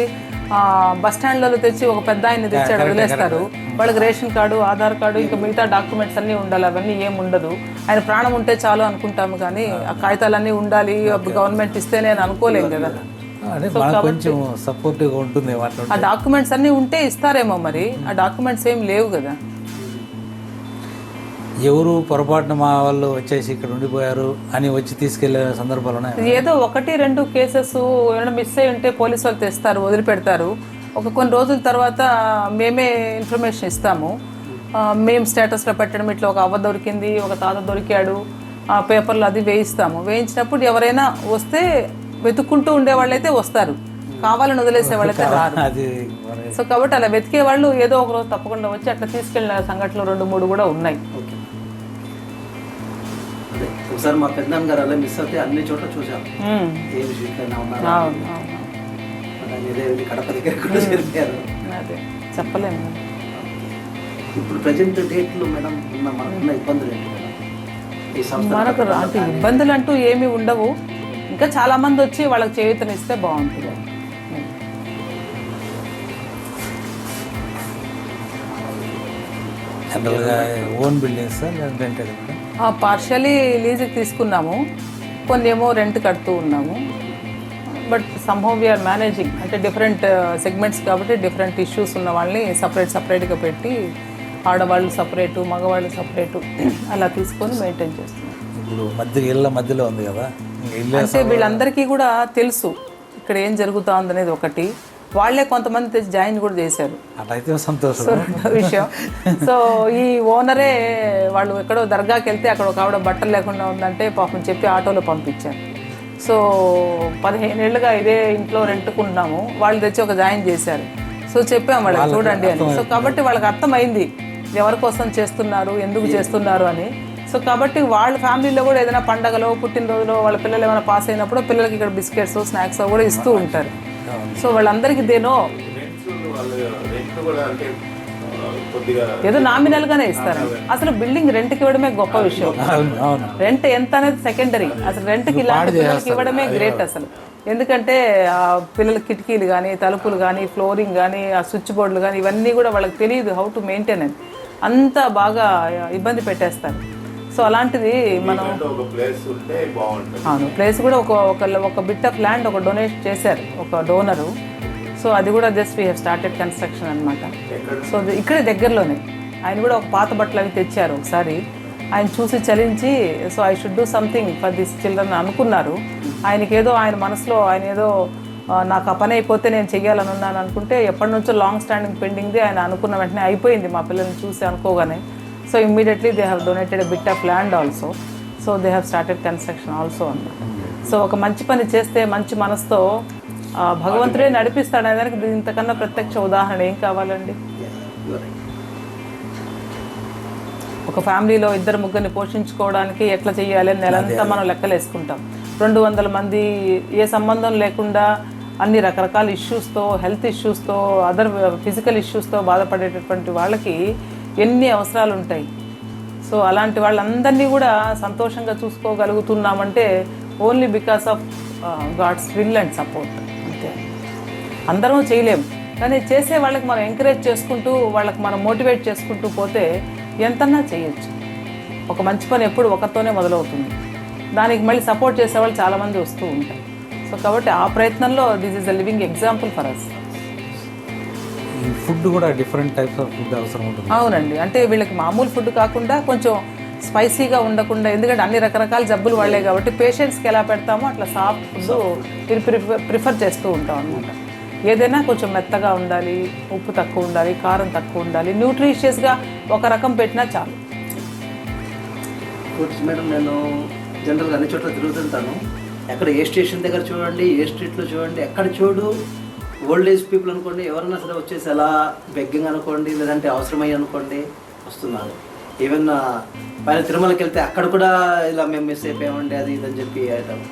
Speaker 3: బస్ స్టాండ్లలో తెచ్చి ఒక పెద్ద ఆయన్ని తెచ్చాడు వదిలేస్తారు. వాళ్ళకి రేషన్ కార్డు, ఆధార్ కార్డు, ఇంకా మిగతా డాక్యుమెంట్స్ అన్నీ ఉండాలి. అవన్నీ ఏం ఉండదు. ఆయన ప్రాణం ఉంటే చాలు అనుకుంటాము, కానీ ఆ కాగితాలన్నీ ఉండాలి, గవర్నమెంట్ ఇస్తేనే అని అనుకోలేం కదా.
Speaker 2: కొంచెం సపోర్టివ్గా ఉంటుంది.
Speaker 3: ఆ డాక్యుమెంట్స్ అన్నీ ఉంటే ఇస్తారేమో, మరి ఆ డాక్యుమెంట్స్ ఏం లేవు కదా.
Speaker 2: ఎవరు పొరపాటున మా వాళ్ళు వచ్చేసి ఇక్కడ ఉండిపోయారు అని వచ్చి తీసుకెళ్లే సందర్భాలు ఉన్నాయి.
Speaker 3: ఏదో 1-2 కేసెస్ ఏమైనా మిస్ అయి ఉంటే పోలీసు వాళ్ళు తెస్తారు, వదిలిపెడతారు. కొన్ని రోజుల తర్వాత మేమే ఇన్ఫర్మేషన్ ఇస్తాము. మేము స్టేటస్లో పెట్టడం, ఇట్లా ఒక అవ్వ దొరికింది, ఒక తాత దొరికాడు, ఆ పేపర్లు అది వేయిస్తాము. వేయించినప్పుడు ఎవరైనా వస్తే వెతుక్కుంటూ ఉండే వాళ్ళైతే వస్తారు, కావాలని వదిలేసే వాళ్ళైతే రారు. సో కాబట్టి అలా వెతికే వాళ్ళు ఏదో ఒక రోజు తప్పకుండా వచ్చి అట్లా తీసుకెళ్ళిన సంఘటనలు 2-3 కూడా ఉన్నాయి.
Speaker 4: ఒకసారి మా పెద్దనాన్న గారు అలా మిస్ అయితే అన్ని చోట్ల చూసాం. కడప దగ్గర కూడా జరిపారు.
Speaker 3: అదే చెప్పలేము.
Speaker 4: ఇప్పుడు ప్రజెంట్ డేట్ లో మేడం మనకున్న ఇబ్బందులు ఏంటి?
Speaker 3: మనకు ఇబ్బందులు అంటూ ఏమీ ఉండవు. ఇంకా చాలా మంది వచ్చి వాళ్ళకి చేయూతనిస్తే బాగుంటుంది.
Speaker 2: ఓన్ బిల్డింగ్స్
Speaker 3: పార్షియలీ లీజుకి తీసుకున్నాము, కొన్ని ఏమో రెంట్ కడుతూ ఉన్నాము. But somehow we are managing. అంటే డిఫరెంట్ సెగ్మెంట్స్ కాబట్టి డిఫరెంట్ ఇష్యూస్ ఉన్న వాళ్ళని సపరేట్గా పెట్టి, ఆడవాళ్ళు సపరేటు, మగవాళ్ళు సపరేటు అలా తీసుకొని మెయింటైన్ చేస్తున్నాం.
Speaker 2: ఇప్పుడు ఇళ్ళ మధ్యలో ఉంది కదా,
Speaker 3: అంటే వీళ్ళందరికీ కూడా తెలుసు ఇక్కడ ఏం జరుగుతా ఉందనేది ఒకటి. వాళ్ళే కొంతమంది తెచ్చి జాయిన్ కూడా చేశారు.
Speaker 2: అట్లయితే సంతోషం.
Speaker 3: విషయం. సో ఈ ఓనరే వాళ్ళు ఎక్కడో దర్గాకి వెళ్తే అక్కడ ఒక ఆవిడ బట్టలు లేకుండా ఉందంటే పాపం చెప్పి ఆటోలో పంపించారు. సో 15 ఏళ్ళుగా ఇదే ఇంట్లో రెంట్కుంటున్నాము, వాళ్ళు తెచ్చి ఒక జాయిన్ చేశారు. సో చెప్పాము వాళ్ళకి చూడండి అని. సో కాబట్టి వాళ్ళకి అర్థమైంది ఎవరి కోసం చేస్తున్నారు, ఎందుకు చేస్తున్నారు అని. సో కాబట్టి వాళ్ళ ఫ్యామిలీలో కూడా ఏదైనా పండగలో, పుట్టినరోజులో వాళ్ళ పిల్లలు ఏమైనా పాస్ అయినప్పుడు పిల్లలకి ఇక్కడ బిస్కెట్స్, స్నాక్స్ కూడా ఇస్తూ ఉంటారు. సో వాళ్ళందరికీ దేనో ఏదో నామినల్ గానే ఇస్తారు. అసలు బిల్డింగ్ రెంట్కి ఇవ్వడమే గొప్ప విషయం. రెంట్ ఎంత అనేది సెకండరీ. అసలు రెంట్కి ఇలాంటి పిల్లలకి ఇవ్వడమే గ్రేట్. అసలు ఎందుకంటే ఆ పిల్లల కిటికీలు కానీ తలుపులు కానీ ఫ్లోరింగ్ కానీ ఆ స్విచ్ బోర్డులు కానీ ఇవన్నీ కూడా వాళ్ళకి తెలియదు హౌ టు మెయింటైన్ అని, అంత బాగా ఇబ్బంది పెట్టేస్తారు. సో అలాంటిది మనం
Speaker 1: ఒక ప్లేస్ ఉంటే బాగుంటుంది.
Speaker 3: అవును, ప్లేస్ కూడా ఒక బిట్ ఆఫ్ ల్యాండ్ ఒక డొనేట్ చేశారు ఒక డోనరు. సో అది కూడా just we have started construction అనమాట. సో ఇక్కడే దగ్గరలోనే ఆయన కూడా ఒక పాత బట్టలు అవి తెచ్చారు ఒకసారి. ఆయన చూసి చలించి so I should do something for this children అనుకున్నారు. ఆయనకేదో ఆయన మనసులో ఆయన ఏదో నాకు ఆ పని అయిపోతే నేను చెయ్యాలని ఉన్నాను అనుకుంటే, ఎప్పటి నుంచో లాంగ్ స్టాండింగ్ పెండింగ్ది ఆయన అనుకున్న వెంటనే అయిపోయింది మా పిల్లల్ని చూసి అనుకోగానే. So immediately they have donated a bit of land also. So they have started construction also అన్నమాట. సో ఒక మంచి పని చేస్తే మంచి మనసుతో భగవంతుడే నడిపిస్తాడు అనేదానికి ఇంతకన్నా ప్రత్యక్ష ఉదాహరణ ఏం కావాలండి. ఒక ఫ్యామిలీలో 2-3 పోషించుకోవడానికి ఎట్లా చేయాలి అని నెలంతా మనం లెక్కలు వేసుకుంటాం. 200 మంది ఏ సంబంధం లేకుండా అన్ని రకరకాల ఇష్యూస్తో, హెల్త్ ఇష్యూస్తో, అదర్ ఫిజికల్ ఇష్యూస్తో బాధపడేటటువంటి వాళ్ళకి ఎన్ని అవసరాలు ఉంటాయి. సో అలాంటి వాళ్ళందరినీ కూడా సంతోషంగా చూసుకోగలుగుతున్నామంటే only because of God's will and support. అంతే, అందరం చేయలేం, కానీ చేసే వాళ్ళకి మనం ఎంకరేజ్ చేసుకుంటూ వాళ్ళకి మనం మోటివేట్ చేసుకుంటూ పోతే ఎంతన్నా చేయొచ్చు. ఒక మంచి పని ఎప్పుడు ఒకరితోనే మొదలవుతుంది, దానికి మళ్ళీ సపోర్ట్ చేసేవాళ్ళు చాలామంది వస్తూ ఉంటారు. సో కాబట్టి ఆ ప్రయత్నంలో this is a living example for us.
Speaker 2: ఈ ఫుడ్ కూడా డిఫరెంట్ టైప్స్ ఆఫ్ ఫుడ్ అవసరం ఉంటుంది.
Speaker 3: అవునండి, అంటే వీళ్ళకి మామూలు ఫుడ్ కాకుండా కొంచెం స్పైసీగా ఉండకుండా, ఎందుకంటే అన్ని రకరకాల జబ్బులు వాళ్ళే కాబట్టి పేషెంట్స్కి ఎలా పెడతామో అట్లా సాఫ్ట్ ఫుడ్ ప్రిఫర్ చేస్తూ ఉంటాం అనమాట. ఏదైనా కొంచెం మెత్తగా ఉండాలి, ఉప్పు తక్కువ ఉండాలి, కారం తక్కువ ఉండాలి, న్యూట్రిషియస్గా ఒక రకం పెట్టినా చాలు.
Speaker 4: మేడం నేను జనరల్గా అన్ని చోట్ల తిరుగుతుంటాను. ఎక్కడ ఏ స్టేషన్ దగ్గర చూడండి, ఏ స్ట్రీట్లో చూడండి, ఎక్కడ చూడు ఓల్డ్ ఏజ్ పీపుల్ అనుకోండి, ఎవరన్నా సరే వచ్చేసి అలా బెగ్గింగ్ అనుకోండి, లేదంటే అవసరమయ్యి అనుకోండి వస్తున్నారు. ఈవెన్ పైన తిరుమలకి వెళ్తే అక్కడ కూడా ఇలా మేము మిస్ అయిపోయామండి అది ఇదని చెప్పి ఐటమ్.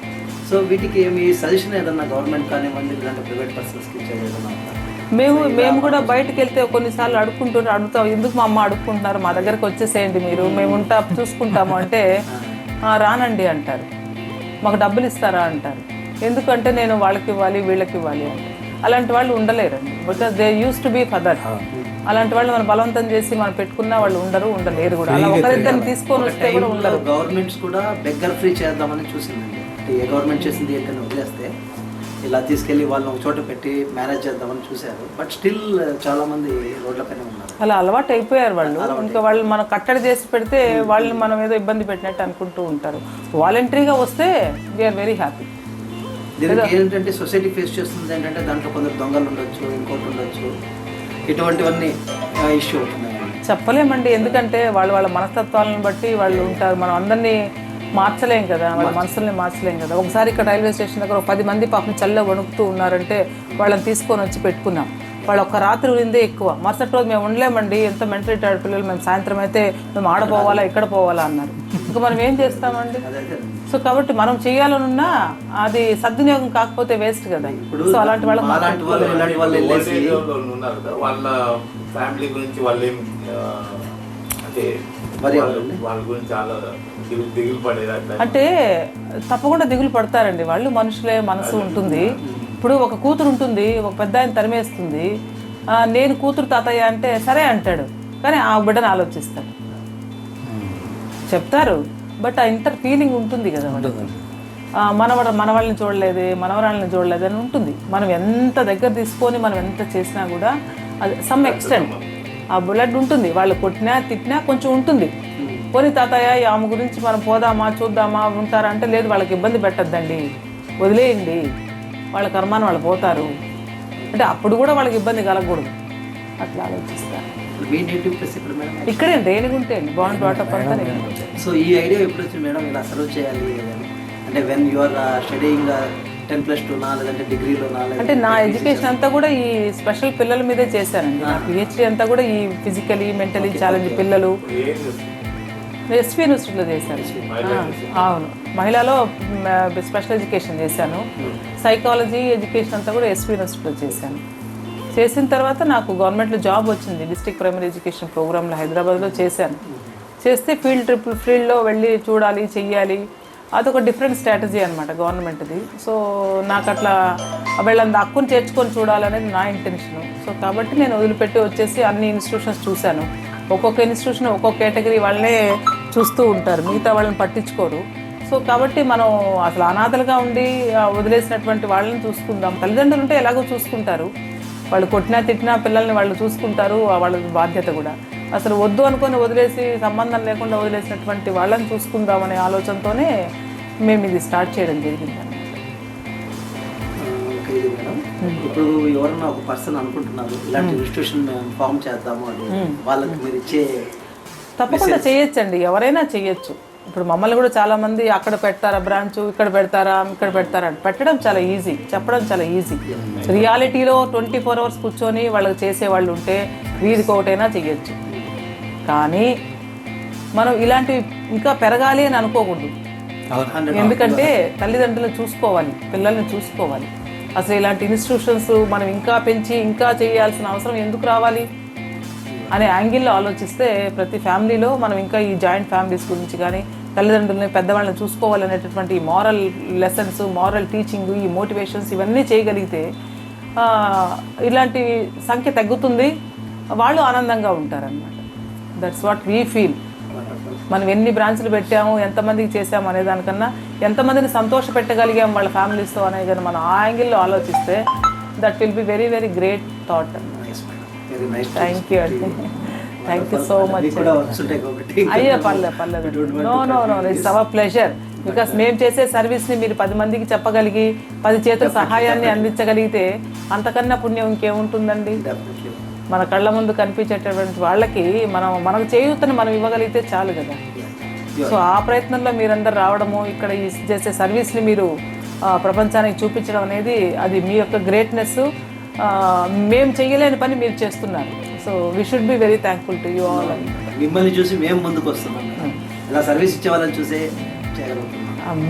Speaker 4: సో వీటికి మీ సజెషన్ ఏదన్నా గవర్నమెంట్ కానివ్వండి, లేదంటే ప్రైవేట్ పర్సన్స్కి ఇచ్చేది ఏదన్నా?
Speaker 3: మేము కూడా బయటకు వెళ్తే కొన్నిసార్లు అడుగుతాం, ఎందుకు మా అమ్మ అడుక్కుంటున్నారు, మా దగ్గరకు వచ్చేసేయండి మీరు, మేము చూసుకుంటాము అంటే రానండి అంటారు. మాకు డబ్బులు ఇస్తారా అంటారు. ఎందుకంటే నేను వాళ్ళకి ఇవ్వాలి వీళ్ళకి ఇవ్వాలి అంటే అలాంటి వాళ్ళు ఉండలేరండి. Because they use to be for that. అలాంటి వాళ్ళు మనం బలవంతం చేసి మనం పెట్టుకున్న వాళ్ళు ఉండలేరు కూడా. అలా ఒకరిద్దరిని తీసుకొని వస్తే కూడా ఉండరు.
Speaker 4: గవర్నమెంట్స్ కూడా బెగ్గర్ ఫ్రీ చేద్దామని చూసిందండి. ఏ గవర్నమెంట్ చేసింది ఏంటని వదిలేస్తే ఇలా తీసుకెళ్ళి వాళ్ళని ఒక చోట పెట్టి మేనేజ్ చేద్దామని చూశారు. బట్ స్టిల్ చాలా మంది రోడ్లపైనే ఉన్నారు.
Speaker 3: అలా అలవాటు అయిపోయారు వాళ్ళు. ఇంకా వాళ్ళు మనం కట్టడి చేసి పెడితే వాళ్ళని మనం ఏదో ఇబ్బంది పెట్టినట్టు అనుకుంటూ ఉంటారు. వాలంటరీగా వస్తే వీఆర్ వెరీ హ్యాపీ.
Speaker 4: దీనికి ఏంటంటే సొసైటీ ఫేస్ చేస్తుంది ఏంటంటే దాంట్లో కొందరు దొంగలు ఉండొచ్చు, ఇంకోటి ఉండొచ్చు, ఇటువంటివన్నీ ఇష్యూ అవుతున్నాయి.
Speaker 3: చెప్పలేమండి, ఎందుకంటే వాళ్ళ మనస్తత్వాలను బట్టి వాళ్ళు ఉంటారు. మనం అందరినీ మార్చలేం కదా, వాళ్ళ మనసుల్ని మార్చలేం కదా. ఒకసారి ఇక్కడ రైల్వే స్టేషన్ దగ్గర 10 మంది పాపం చల్ల వణుకుతూ ఉన్నారంటే వాళ్ళని తీసుకొని వచ్చి పెట్టుకున్నాం. వాళ్ళు ఒక్క రాత్రి ఉనిందే ఎక్కువ. మరుసటి రోజు మేము ఉండలేమండి, ఎంత మెంటల్ రిటైర్డ్ పిల్లలు, మేము సాయంత్రం అయితే మేము ఆడపోవాలా ఇక్కడ పోవాలా అన్నారు. ఇంకా మనం ఏం చేస్తామండి? సో కాబట్టి మనం చేయాలనున్నా అది సద్వినియోగం కాకపోతే వేస్ట్ కదా. సో అలాంటి వాళ్ళ
Speaker 1: ఫ్యామిలీ గురించి వాళ్ళ గురించి చాలా దిగులు పడేది
Speaker 3: అంటే తప్పకుండా దిగులు పడతారండి వాళ్ళు. మనుషులే, మనసు ఉంటుంది. ఇప్పుడు ఒక కూతురు ఉంటుంది, ఒక పెద్ద ఆయన తరిమేస్తుంది, నేను కూతురు తాతయ్య అంటే సరే అంటాడు, కానీ ఆ బిడ్డను ఆలోచిస్తాడు, చెప్తారు. బట్ ఆ ఇంటర్ ఫీలింగ్ ఉంటుంది కదా వాళ్ళకి. మనవాళ్ళని చూడలేదు, మనవరాళ్ళని చూడలేదు అని ఉంటుంది. మనం ఎంత దగ్గర తీసుకొని మనం ఎంత చేసినా కూడా అది సమ్ ఎక్స్టెంట్ ఆ బ్లడ్ ఉంటుంది. వాళ్ళు కొట్టినా తిట్టినా కొంచెం ఉంటుంది. పోనీ తాతయ్య ఆమె గురించి మనం పోదామా చూద్దామా ఉంటారా అంటే లేదు, వాళ్ళకి ఇబ్బంది పెట్టద్దండి, వదిలేయండి, వాళ్ళ కర్మాన్ని వాళ్ళు పోతారు అంటే అప్పుడు కూడా వాళ్ళకి ఇబ్బంది కలగకూడదు, అట్లా ఆలోచిస్తారు. ఇక్కడే రేణిగుంటే అండి, బాండ్ వాటర్ పడతాను.
Speaker 4: సో ఈ ఐడియా ఎప్పుడు వచ్చింది మేడం ఇలా సర్వ్ చేయాలి అంటే? వెన్ యు ఆర్ స్టడీయింగ్ 10+2 లేదంటే డిగ్రీలోనా?
Speaker 3: అంటే నా ఎడ్యుకేషన్ అంతా కూడా ఈ స్పెషల్ పిల్లల మీదే చేశానండి. నా పిహెచ్డీ అంతా కూడా ఈ ఫిజికలీ మెంటలీ ఛాలెంజ్ పిల్లలు ఎస్వి యూనివర్సిటీలో చేశాను. అవును, మహిళలో స్పెషల్ ఎడ్యుకేషన్ చేశాను. సైకాలజీ ఎడ్యుకేషన్ అంతా కూడా ఎస్వి యూనివర్సిటీలో చేశాను. చేసిన తర్వాత నాకు గవర్నమెంట్లో జాబ్ వచ్చింది. డిస్ట్రిక్ట్ ప్రైమరీ ఎడ్యుకేషన్ ప్రోగ్రాంలో హైదరాబాద్లో చేశాను. చేస్తే ఫీల్డ్లో వెళ్ళి చూడాలి, చెయ్యాలి, అదొక డిఫరెంట్ స్ట్రాటజీ అనమాట గవర్నమెంట్ది. సో నాకు అట్లా వీళ్ళంత హక్కును చేర్చుకొని చూడాలనేది నా ఇంటెన్షన్. సో కాబట్టి నేను వదిలిపెట్టి వచ్చేసి అన్ని ఇన్స్టిట్యూషన్స్ చూశాను. ఒక్కొక్క ఇన్స్టిట్యూషన్ ఒక్కొక్క కేటగిరీ వాళ్ళనే చూస్తూ ఉంటారు, మిగతా వాళ్ళని పట్టించుకోరు. సో కాబట్టి మనం అసలు అనాథలుగా ఉండి వదిలేసినటువంటి వాళ్ళని చూసుకుందాం. తల్లిదండ్రులు ఉంటే ఎలాగో చూసుకుంటారు, వాళ్ళు కొట్టినా తిట్టినా పిల్లల్ని వాళ్ళు చూసుకుంటారు, వాళ్ళ బాధ్యత కూడా. అసలు వద్దు అనుకొని వదిలేసి సంబంధం లేకుండా వదిలేసినటువంటి వాళ్ళని చూసుకుందామనే ఆలోచనతోనే మేము ఇది స్టార్ట్ చేయడం జరిగింది.
Speaker 4: ఓకే ఇది మేడం, ఇప్పుడు ఎవరన్నా ఒక పర్సన్ అనుకుంటున్నారు ఇలాంటి ఇన్స్టిట్యూషన్ ఫామ్ చేద్దాము అని, వాళ్ళకి మీరు ఇచ్చే
Speaker 3: తప్పకుండా చేయొచ్చండి, ఎవరైనా చేయొచ్చు. ఇప్పుడు మమ్మల్ని కూడా చాలామంది అక్కడ పెడతారా బ్రాంచ్, ఇక్కడ పెడతారా, ఇక్కడ పెడతారా అని పెట్టడం చాలా ఈజీ, చెప్పడం చాలా ఈజీ. రియాలిటీలో 24 hours కూర్చొని వాళ్ళకి చేసేవాళ్ళు ఉంటే వీధికి ఒకటైనా చెయ్యొచ్చు. కానీ మనం ఇలాంటివి ఇంకా పెరగాలి అని అనుకోకూడదు. ఎందుకంటే తల్లిదండ్రులను చూసుకోవాలి, పిల్లల్ని చూసుకోవాలి. అసలు ఇలాంటి ఇన్స్టిట్యూషన్స్ మనం ఇంకా పెంచి ఇంకా చేయాల్సిన అవసరం ఎందుకు రావాలి అనే యాంగిల్లో ఆలోచిస్తే ప్రతి ఫ్యామిలీలో మనం ఇంకా ఈ జాయింట్ ఫ్యామిలీస్ గురించి కానీ తల్లిదండ్రులని పెద్దవాళ్ళని చూసుకోవాలనేటటువంటి ఈ మారల్ లెసన్స్, మారల్ టీచింగ్, ఈ మోటివేషన్స్ ఇవన్నీ చేయగలిగితే ఇలాంటి సంఖ్య తగ్గుతుంది, వాళ్ళు ఆనందంగా ఉంటారనమాట. That's what we feel. మనం ఎన్ని బ్రాంచ్లు పెట్టాము, ఎంతమందికి చేసాము అనే దానికన్నా ఎంతమందిని సంతోష పెట్టగలిగాము వాళ్ళ ఫ్యామిలీస్తో అనే కానీ మనం ఆ యాంగిల్లో ఆలోచిస్తే that will be very very great thought అన్నమాట. థ్యాంక్ యూ అండి, థ్యాంక్ యూ సో మచ్. అయ్యో పర్లేదు, no no no, it's our pleasure. Because మేము చేసే సర్వీస్ని మీరు 10 మందికి చెప్పగలిగి 10 చేతుల సహాయాన్ని అందించగలిగితే అంతకన్నా పుణ్యం ఇంకేముంటుందండి. మన కళ్ళ ముందు కనిపించేటటువంటి వాళ్ళకి మనకు చేయూతను మనం ఇవ్వగలిగితే చాలు కదా. సో ఆ ప్రయత్నంలో మీరందరూ రావడము, ఇక్కడ చేసే సర్వీస్ని మీరు ప్రపంచానికి చూపించడం అనేది అది మీ యొక్క గ్రేట్నెస్. మేము చేయలేని పని మీరు చేస్తున్నారు. So we should be very thankful to you all.
Speaker 4: మిమ్మల్ని చూసి మేము ముందుకు వస్తున్నాం, ఇలా సర్వీస్ ఇచ్చే వాళ్ళని చూసే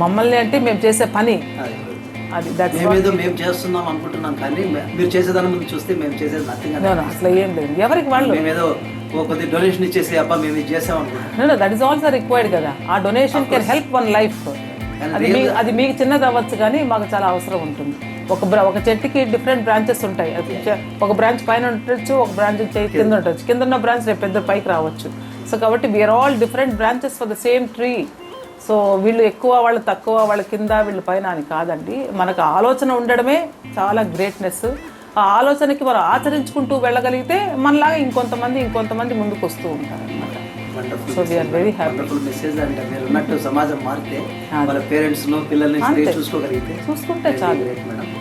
Speaker 3: మమ్మల్ని అంటే మేము చేసే పని అది
Speaker 4: మేమేదో మేము చేస్తున్నాం అనుకుంటున్నాం, కానీ మీరు చేసేదాని ముందు చూస్తే మేము చేసేది నథింగ్.
Speaker 3: అసలు ఏం లేదు, ఎవరికి వాళ్ళు
Speaker 4: మేమేదో కొద్ది డొనేషన్ ఇచ్చేసి అబ్బా మేము ఇది చేసాం అనుకుంటున్నాం.
Speaker 3: దట్ ఈస్ ఆల్సో రిక్వైర్డ్ కదా. ఆ donation can help one life. అది మీకు చిన్నది అవ్వచ్చు కానీ మాకు చాలా అవసరం ఉంటుంది. ఒక చెట్టుకి డిఫరెంట్ బ్రాంచెస్ ఉంటాయి. ఒక బ్రాంచ్ పైన ఉండొచ్చు, ఒక బ్రాంచ్ కింద ఉండొచ్చు, కింద ఉన్న బ్రాంచ్ రేపు పెద్ద పైకి రావచ్చు. సో కాబట్టి we are all different branches for the same tree. So వీళ్ళు ఎక్కువ, వాళ్ళు తక్కువ, వాళ్ళ కింద, వీళ్ళు పైన అని కాదండి. మనకు ఆలోచన ఉండడమే చాలా గ్రేట్నెస్. ఆ ఆలోచనకి మనం ఆచరించుకుంటూ వెళ్ళగలిగితే మనలాగా ఇంకొంతమంది ముందుకు వస్తూ ఉంటారు అనమాట. So we are very happy.
Speaker 4: Message అంటే మీరు ఉన్నట్టు సమాజం మారితే వాళ్ళ పేరెంట్స్ పిల్లల్ని
Speaker 3: చూసుకుంటే చాలు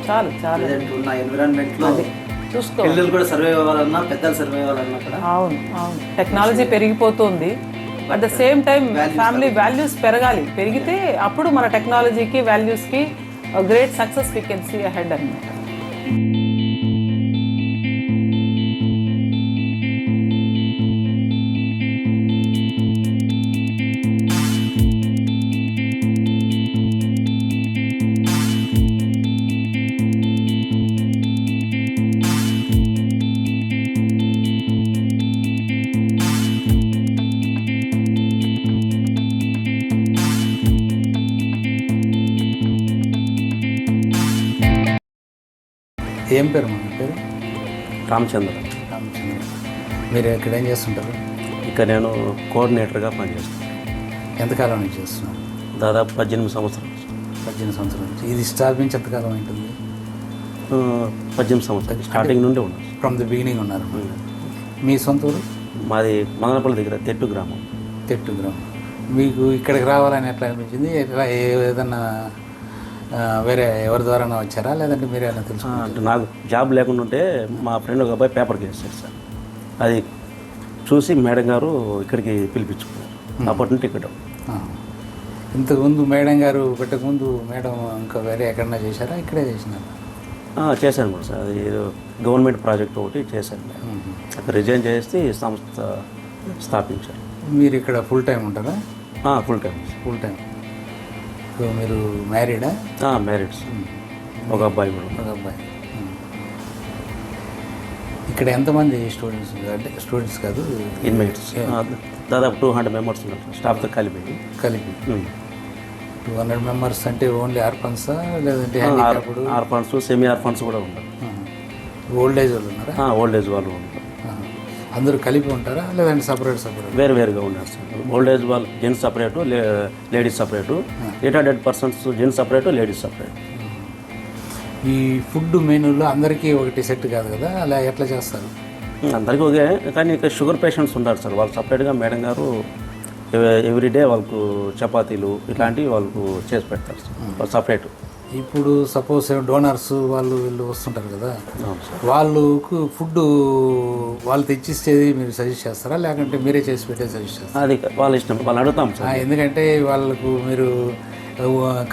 Speaker 3: చాలు చాలు.
Speaker 4: ఉన్న ఎన్విరాన్మెంట్ లో
Speaker 3: చూసుకో,
Speaker 4: పిల్లలు కూడా సర్వే అవ్వాలన్నా, పెద్దలు సర్వే అవ్వాలన్నా కూడా.
Speaker 3: అవును అవును, టెక్నాలజీ పెరిగిపోతుంది. At the same time family values పెరిగితే అప్పుడు మన టెక్నాలజీకి వాల్యూస్కి great success we can see ahead అన్నమాట.
Speaker 2: ఏం పేరు మా పేరు?
Speaker 5: రామచంద్ర.
Speaker 2: మీరు ఇక్కడ ఏం చేస్తుంటారు?
Speaker 5: ఇక్కడ నేను కోఆర్డినేటర్గా పనిచేస్తాను.
Speaker 2: ఎంతకాలం నుంచి చేస్తున్నారు?
Speaker 5: దాదాపు 18 సంవత్సరాలు.
Speaker 2: 18 సంవత్సరాల నుంచి. ఇది స్థాపించి ఎంతకాలం ఉంటుంది?
Speaker 5: 18 సంవత్సరాలు స్టార్టింగ్ నుండి ఉన్నాను.
Speaker 2: ఫ్రమ్ ది బిగినింగ్ ఉన్నారు. మీ సొంత ఊరు?
Speaker 5: మాది మదనపల్లి దగ్గర తెట్టు గ్రామం.
Speaker 2: తెట్టు గ్రామం. మీకు ఇక్కడికి రావాలని ఎట్లా అనిపించింది? ఎట్లా ఏదన్నా వేరే ఎవరి ద్వారా వచ్చారా, లేదంటే మీరు ఏమైనా తెలుసు?
Speaker 5: అంటే నాకు జాబ్ లేకుండా ఉంటే మా ఫ్రెండ్ ఒక అబ్బాయి పేపర్కి వేసాడు సార్. అది చూసి మేడం గారు ఇక్కడికి పిలిపించుకున్నారు. అప్పటి నుండి ఇక్కడ.
Speaker 2: ఇంతకుముందు మేడం గారు పెట్టకముందు మేడం ఇంకా వేరే ఎక్కడన్నా చేశారా, ఇక్కడే చేసినారు?
Speaker 5: చేశాను కూడా సార్. అది ఏదో గవర్నమెంట్ ప్రాజెక్ట్ ఒకటి చేశాను. అక్కడ రిజైన్ చేసి సంస్థ స్థాపించారు.
Speaker 2: మీరు ఇక్కడ ఫుల్ టైం ఉంటారా?
Speaker 5: Full time.
Speaker 2: Full time. మీరు మ్యారీడా?
Speaker 5: మ్యారీడ్. ఒక అబ్బాయి కూడా.
Speaker 2: ఒక అబ్బాయి. ఇక్కడ ఎంతమంది స్టూడెంట్స్? అంటే స్టూడెంట్స్ కాదు,
Speaker 5: ఇన్మేట్స్ దాదాపు 200 మెంబర్స్ ఉన్నారు స్టాఫ్తో కలిపి.
Speaker 2: 200 మెంబర్స్ అంటే ఓన్లీ ఆర్ఫన్సా లేదంటే హ్యాండిక్యాప్డ్
Speaker 5: ఆర్ఫన్స్ సెమీ ఆర్ఫన్స్ కూడా ఉంటారు.
Speaker 2: ఓల్డ్ ఏజ్ వాళ్ళు ఉన్నారా?
Speaker 5: ఓల్డ్ ఏజ్ వాళ్ళు ఉంటారు.
Speaker 2: అందరూ కలిపి ఉంటారా లేదంటే సపరేట్
Speaker 5: వేరు వేరుగా ఉన్నారు సార్. ఓల్డ్ ఏజ్ వాళ్ళు gents separate, ladies separate, retired persons gents separate, ladies separate.
Speaker 2: ఈ ఫుడ్ మెనూలో అందరికీ ఒకటి సెట్ కాదు కదా, అలా ఎట్లా చేస్తారు?
Speaker 5: అందరికీ ఒకే, కానీ ఇక్కడ షుగర్ పేషెంట్స్ ఉంటారు సార్. వాళ్ళు సపరేట్గా మేడం గారు ఎవ్రీడే వాళ్ళకు చపాతీలు ఇట్లాంటివి వాళ్ళకు చేసి పెడతారు సార్, వాళ్ళు సపరేట్.
Speaker 2: ఇప్పుడు సపోజ్ డోనర్స్ వాళ్ళు వీళ్ళు వస్తుంటారు కదా, వాళ్ళకు ఫుడ్ వాళ్ళు తెచ్చిచ్చేది మీరు సజెస్ట్ చేస్తారా లేకంటే మీరే చేసి పెట్టేది సజెస్ట్ చేస్తారా?
Speaker 5: అది వాళ్ళ ఇష్టం, వాళ్ళు అడుగుతాం సార్.
Speaker 2: ఎందుకంటే వాళ్ళకు మీరు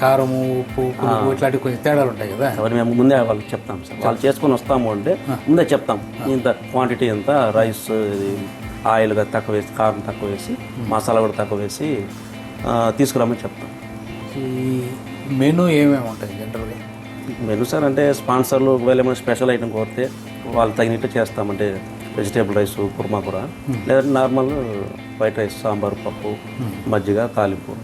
Speaker 2: కారము, ఉప్పు, పులుపు ఇట్లాంటి కొంచెం తేడాలు ఉంటాయి కదా,
Speaker 5: అవన్నీ మేము ముందే వాళ్ళకి చెప్తాం సార్. వాళ్ళు చేసుకొని వస్తాము అంటే ముందే చెప్తాం, ఇంత క్వాంటిటీ ఎంత, రైస్ ఆయిల్ తక్కువ వేసి, కారం తక్కువ వేసి, మసాలా కూడా తక్కువ వేసి తీసుకురామని చెప్తాం.
Speaker 2: ఈ మెనూ ఏమేమి ఉంటాయి జనరల్గా?
Speaker 5: మెనూ సార్ అంటే స్పాన్సర్లు ఒకవేళ ఏమైనా స్పెషల్ ఐటమ్ కోరితే వాళ్ళు తగినట్టు చేస్తామంటే వెజిటేబుల్ రైస్, కుర్మా కూర, లేదంటే నార్మల్ వైట్ రైస్, సాంబార్, పప్పు, మజ్జిగ, తాలింపు.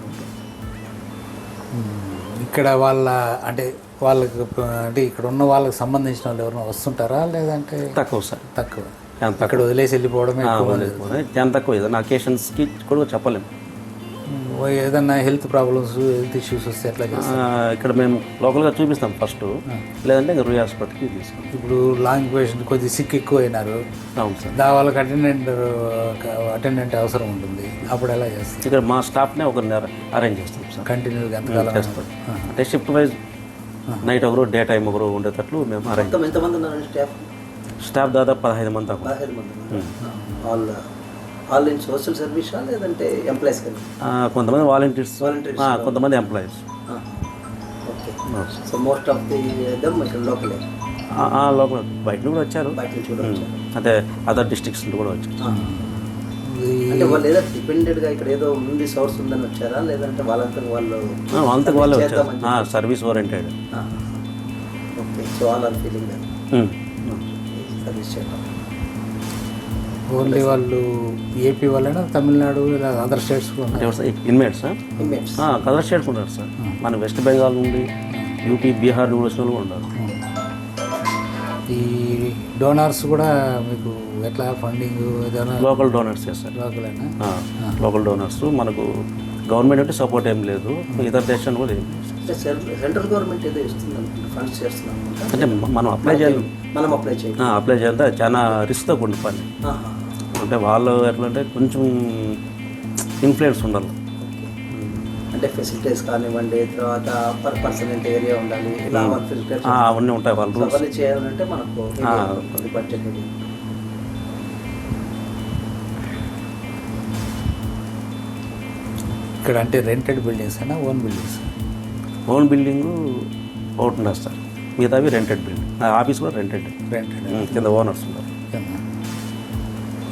Speaker 2: ఇక్కడ వాళ్ళ అంటే వాళ్ళకి అంటే ఇక్కడ ఉన్న వాళ్ళకి సంబంధించిన వాళ్ళు ఎవరైనా వస్తుంటారా లేదంటే
Speaker 5: తక్కువ సార్,
Speaker 2: తక్కువ?
Speaker 5: ఎంత
Speaker 2: ఇక్కడ వదిలేసి వెళ్ళిపోవడమే ఎక్కువ.
Speaker 5: చాలా తక్కువ. ఏదైనా అకేషన్స్కి కూడా చెప్పలేము.
Speaker 2: ఏదన్నా హెల్త్ ప్రాబ్లమ్స్, హెల్త్ ఇష్యూస్ వస్తే ఎట్లా చేస్తారు?
Speaker 5: ఇక్కడ మేము లోకల్గా చూపిస్తాం ఫస్ట్, లేదంటే ఇంకా రూయ్ హాస్పిటల్కి తీసుకుంటాం.
Speaker 2: ఇప్పుడు లాంగ్ పేషెంట్ కొద్దిగా సిక్ ఎక్కువ అయినారు,
Speaker 5: అవును సార్,
Speaker 2: వాళ్ళకి అటెండెంట్ అవసరం ఉంటుంది, అప్పుడు ఎలా చేస్తారు?
Speaker 5: ఇక్కడ మా స్టాఫ్నే ఒకరిని అరేంజ్ చేస్తాం సార్.
Speaker 2: కంటిన్యూగా ఎంతకాలం
Speaker 5: చేస్తాం అంటే షిఫ్ట్ వైజ్, నైట్ ఒకరు, డే టైం ఒకరు ఉండేటట్లు మేము అరేంజ్.
Speaker 4: ఎంతమంది ఉన్నారండి స్టాఫ్?
Speaker 5: స్టాఫ్ దాదాపు 15 మంది దాకా.
Speaker 4: 15 మంది. ఆల్ ఇన్ సోషల్ సర్వీసా లేదంటే ఎంప్లాయీస్ కానీ?
Speaker 5: కొంతమంది వాలంటీర్స్, కొంతమంది employees.
Speaker 4: Okay. So most of the them ఇక్కడ లోకలే?
Speaker 5: లోకల్, బయట కూడా వచ్చారు,
Speaker 4: బయట నుంచి కూడా వచ్చారు.
Speaker 5: అంటే అదర్ డిస్ట్రిక్ట్స్ నుండి కూడా వచ్చారు.
Speaker 4: అంటే వాళ్ళు ఏదో డిపెండెడ్గా ఇక్కడ ఏదో ఉంది సోర్స్ ఉందని వచ్చారా లేదంటే వాళ్ళంతా
Speaker 5: వాళ్ళే వచ్చారు, service oriented.
Speaker 4: Okay. So all are feeling service చేయడం.
Speaker 2: ఓన్లీ వాళ్ళు ఏపీ వాళ్ళైనా తమిళనాడు లేదా other states
Speaker 5: inmates other states ఉన్నారు సార్. మన వెస్ట్ బెంగాల్ నుండి, యూపీ, బీహార్ నుండి వచ్చిన వాళ్ళు ఉన్నారు.
Speaker 2: ఈ డోనర్స్ కూడా మీకు ఎట్లా ఫండింగ్?
Speaker 5: లోకల్ డోనర్స్ చేస్తారు.
Speaker 2: లోకలేనా?
Speaker 5: Local donors. మనకు గవర్నమెంట్ అంటే సపోర్ట్ ఏం లేదు, ఇతర దేశాన్ని కూడా ఏం లేదు.
Speaker 4: సెంట్రల్ గవర్నమెంట్ ఏదో ఇస్తుంది ఫండ్స్ చేస్తున్నాం
Speaker 5: అంటే మనం అప్లై చేయాలి, అప్లై చేయాలంటే చాలా రిస్క్తో కూడిన పని. అంటే వాళ్ళు ఎట్లా అంటే కొంచెం ఇన్ఫ్లుయెన్స్ ఉండాలి.
Speaker 4: అంటే ఫెసిలిటీస్ కానివ్వండి, తర్వాత పర్ పర్సన్ ఎంత ఏరియా ఉండాలి, ఇలా ఫిల్టర్స్
Speaker 5: అవన్నీ ఉంటాయి. వాళ్ళు
Speaker 4: అవన్నీ చేయాలంటే మనకు బడ్జెట్.
Speaker 2: ఇక్కడ అంటే రెంటెడ్ బిల్డింగ్స్ అయినా ఓన్ బిల్డింగ్స్?
Speaker 5: ఓన్ బిల్డింగ్ ఒకటి ఉన్నారు సార్, మిగతావి రెంటెడ్ బిల్డింగ్. ఆఫీస్ కూడా రెంటెడ్. కింద ఓనర్స్ ఉన్నారు.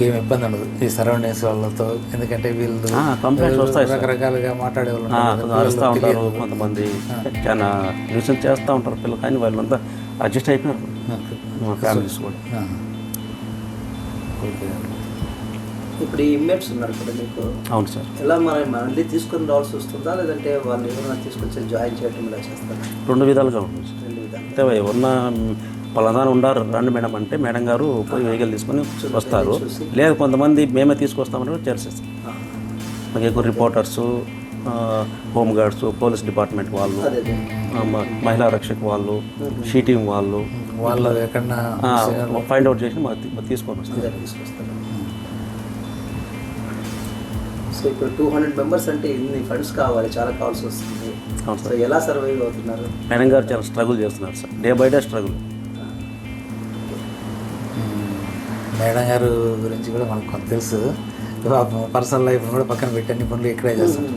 Speaker 2: ఏం ఇబ్బంది ఉండదు ఈ సరౌండింగ్స్ వాళ్ళతో, ఎందుకంటే వీళ్ళు
Speaker 5: కంప్లైంట్స్ వస్తాయి,
Speaker 2: రకరకాలుగా మాట్లాడే వాళ్ళు
Speaker 5: అరుస్తూ ఉంటారు. కొంతమంది చాలా న్యూసెన్స్ చేస్తూ ఉంటారు పిల్లలు, కానీ వాళ్ళంతా అడ్జస్ట్ అయిపోయినారు ఫ్యామిలీస్ కూడా.
Speaker 4: ఇప్పుడు ఈ ఇన్మేట్స్ ఉన్నారు కదా మీకు?
Speaker 5: అవును సార్.
Speaker 4: ఎలా మళ్ళీ తీసుకొని రావాల్సి వస్తుందా లేదంటే వాళ్ళు ఏమైనా తీసుకొచ్చి జాయిన్ చేయడం ఇలా చేస్తారా?
Speaker 5: రెండు విధాలుగా ఉంటుంది సార్. అంటే ఎవరన్నా పలానా ఉండారు రండి మేడం అంటే మేడం గారు పోయి వెహికల్ తీసుకొని వస్తారు. లేదు కొంతమంది మేమే తీసుకొస్తామని కూడా చేసేస్తాం. మాకు ఎక్కువ reporters, home guards, police department వాళ్ళు, మహిళా రక్షక్ వాళ్ళు, షీటింగ్ వాళ్ళు
Speaker 2: ఎక్కడన్నా
Speaker 5: ఫైండ్ అవుట్ చేసి మాకు తీసుకొని
Speaker 4: తీసుకొస్తారు. సో ఇప్పుడు 200 మెంబర్స్ అంటే ఇన్ని ఫండ్స్ కావాలి, చాలా కావాల్సి వస్తుంది. సో ఎలా సర్వైవ్ అవుతున్నారు?
Speaker 5: మేడం గారు చాలా స్ట్రగుల్ చేస్తున్నారు sir, day by day struggle.
Speaker 2: Madam గారు గురించి కూడా మనకు కొంత తెలుసు. పర్సనల్ లైఫ్ కూడా పక్కన పెట్టి అన్ని పనులు ఇక్కడే చేస్తారు.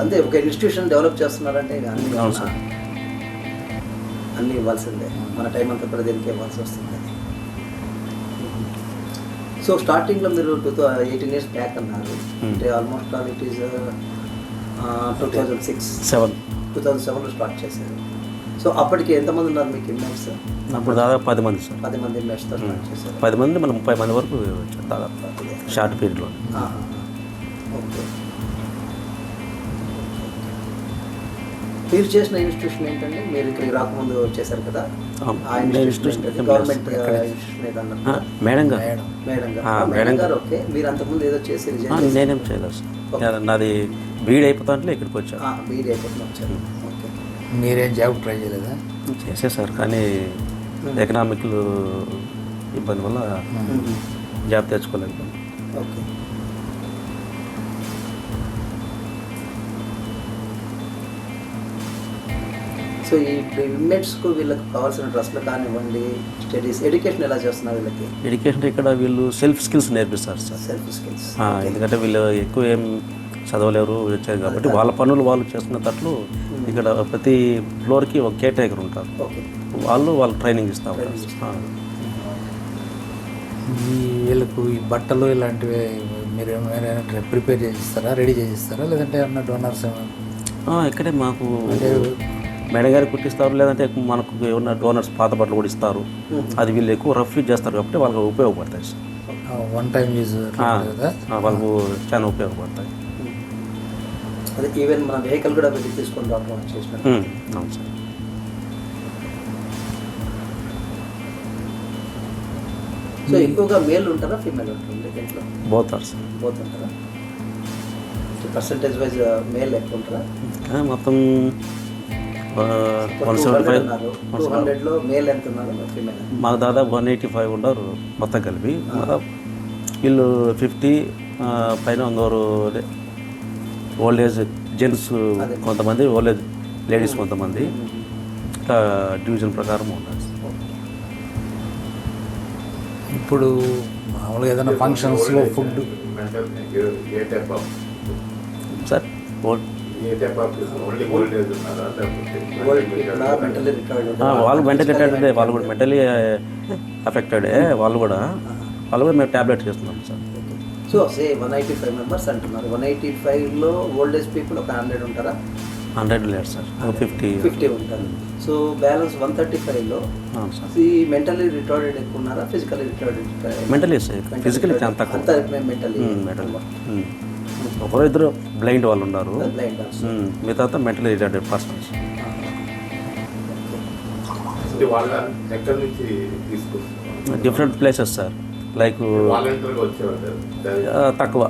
Speaker 4: అంతే, ఒక ఇన్స్టిట్యూషన్ డెవలప్ చేస్తున్నారంటే అన్నీ ఇవ్వాల్సిందే. మన టైం అంతా కూడా దీనికి ఇవ్వాల్సి వస్తుంది. సో స్టార్టింగ్లో మీరు 18 years బ్యాక్ అన్నారు, అంటే ఆల్మోస్ట్ ఆల్ ఇట్ ఈస్ 2007లో స్టార్ట్ చేశారు. సో అప్పటికి ఎంతమంది ఉన్నారు మీకు ఇన్మేట్స్?
Speaker 5: అప్పుడు దాదాపు 10 మంది సార్.
Speaker 4: 10 మంది ఇన్మేట్స్తో స్టార్ట్ చేశారు.
Speaker 5: 10 మంది మనం 30 మంది వరకు వచ్చారు దాదాపు షార్ట్ పీరియడ్లో.
Speaker 4: ఓకే. మీరు చేసిన ఇన్స్టిట్యూషన్ ఏంటంటే మీరు ఇక్కడికి రాకముందు చేశారు కదా ఆ
Speaker 5: నేను
Speaker 4: ఇన్స్టిట్యూషన్
Speaker 5: ఇన్స్టిట్యూషన్
Speaker 4: గవర్నమెంట్ ఇన్స్టిట్యూషన్ ఏదన్నా
Speaker 5: మేడం గారు
Speaker 4: మేడం గారు ఓకే మీరు అంతకుముందు ఏదో చేసి
Speaker 5: నేనేం చేయలేదు సార్ నాది బీఈడి అయిపోతాంటే ఇక్కడికి వచ్చాను
Speaker 4: బీడీ అయిపోతుంది వచ్చారు ఓకే
Speaker 2: మీరేం జాబ్ ట్రై చేయలేదా?
Speaker 5: చేసేసారు కానీ ఎకనామిక్ ఇబ్బంది వల్ల జాబ్ తెచ్చుకోలేదు.
Speaker 4: ఓకే సో ఈ ఇన్మేట్స్కు వీళ్ళకి కావాల్సిన డ్రెస్లు కానివ్వండి స్టడీస్ ఎడ్యుకేషన్ ఎలా చేస్తున్నారు వీళ్ళకి?
Speaker 5: ఎడ్యుకేషన్ ఇక్కడ వీళ్ళు సెల్ఫ్ స్కిల్స్ నేర్పిస్తారు సార్.
Speaker 4: సెల్ఫ్ స్కిల్స్
Speaker 5: ఎందుకంటే వీళ్ళు ఎక్కువ ఏం చదవలేరు వచ్చారు కాబట్టి వాళ్ళ పనులు వాళ్ళు చేసుకునేటట్లు ఇక్కడ ప్రతి ఫ్లోర్కి ఒక కేర్ టేకర్ ఉంటారు.
Speaker 4: ఓకే
Speaker 5: వాళ్ళు ట్రైనింగ్ ఇస్తూ ఉంటారు.
Speaker 2: ఈ వీళ్ళకు ఈ బట్టలు ఇలాంటివి మీరు ఏమైనా ప్రిపేర్ చేసిస్తారా, రెడీ చేసిస్తారా, లేదంటే ఏమన్నా డోనర్స్
Speaker 5: ఇక్కడే మాకు మేడం గారికి కుట్టిస్తారు, లేదంటే మనకు ఏమన్నా డోనర్స్ పాత బట్టలు కూడా ఇస్తారు. అది వీళ్ళు ఎక్కువ రఫ్ యూజ్ చేస్తారు కాబట్టి వాళ్ళకి ఉపయోగపడతాయి సార్.
Speaker 2: వన్ టైం యూజ్ కదా
Speaker 5: వాళ్ళకు చాలా ఉపయోగపడతాయి.
Speaker 4: అదే ఈవెన్ మన వెహికల్ కూడా వెళ్ళి తీసుకొని రావడం చేసిన
Speaker 5: అవును సార్.
Speaker 4: సో ఎక్కువగా మేల్ ఉంటారా ఫీమేల్ ఉంటుంది దీంట్లో?
Speaker 5: పోతారు సార్.
Speaker 4: బోత్ ఉంటారా? పర్సంటేజ్ వైజ్ మేల్ ఎక్కువ ఉంటారా?
Speaker 5: మొత్తం
Speaker 4: 200లో మేల్ ఎంత ఉన్నారు ఫీమేల్?
Speaker 5: మాకు దాదాపు 185 ఉన్నారు మొత్తం కలిపి. వీళ్ళు 50 పైన ఉన్నారు. ఓల్డ్ ఏజ్ జెంట్స్ కొంతమంది, ఓల్డ్ ఏజ్ లేడీస్ కొంతమంది, ఇట్లా డివిజన్ ప్రకారం ఉన్నారు.
Speaker 2: ఇప్పుడు మామూలుగా ఏదైనా ఫంక్షన్స్లో ఫుడ్
Speaker 5: సార్ వాళ్ళు మెంటలీ అటెండ్, వాళ్ళు కూడా మెంటలీ అఫెక్టెడే. వాళ్ళు కూడా మేము ట్యాబ్లెట్ చేస్తున్నాం సార్.
Speaker 4: సో సే 185 మెంబర్స్ అంటున్నారు. 185లో ఓల్డ్ ఏజ్ పీపుల్ ఒక 100 ఉంటారా?
Speaker 5: 100 లేదు సార్,
Speaker 4: 50 ఉంటారు. సో బ్యాలెన్స్ 135లో ఈ మెంటలీ రిటార్డెడ్ ఎక్కువ ఉన్నారా, physically retarded?
Speaker 5: Mentally sir, physically అంత
Speaker 4: మెంటలీ
Speaker 5: ఒకరు ఇద్దరు బ్లైండ్ వాళ్ళు ఉన్నారు,
Speaker 4: బ్లైండ్.
Speaker 5: మిగతా mentally retarded persons. Different places sir, like తక్కువ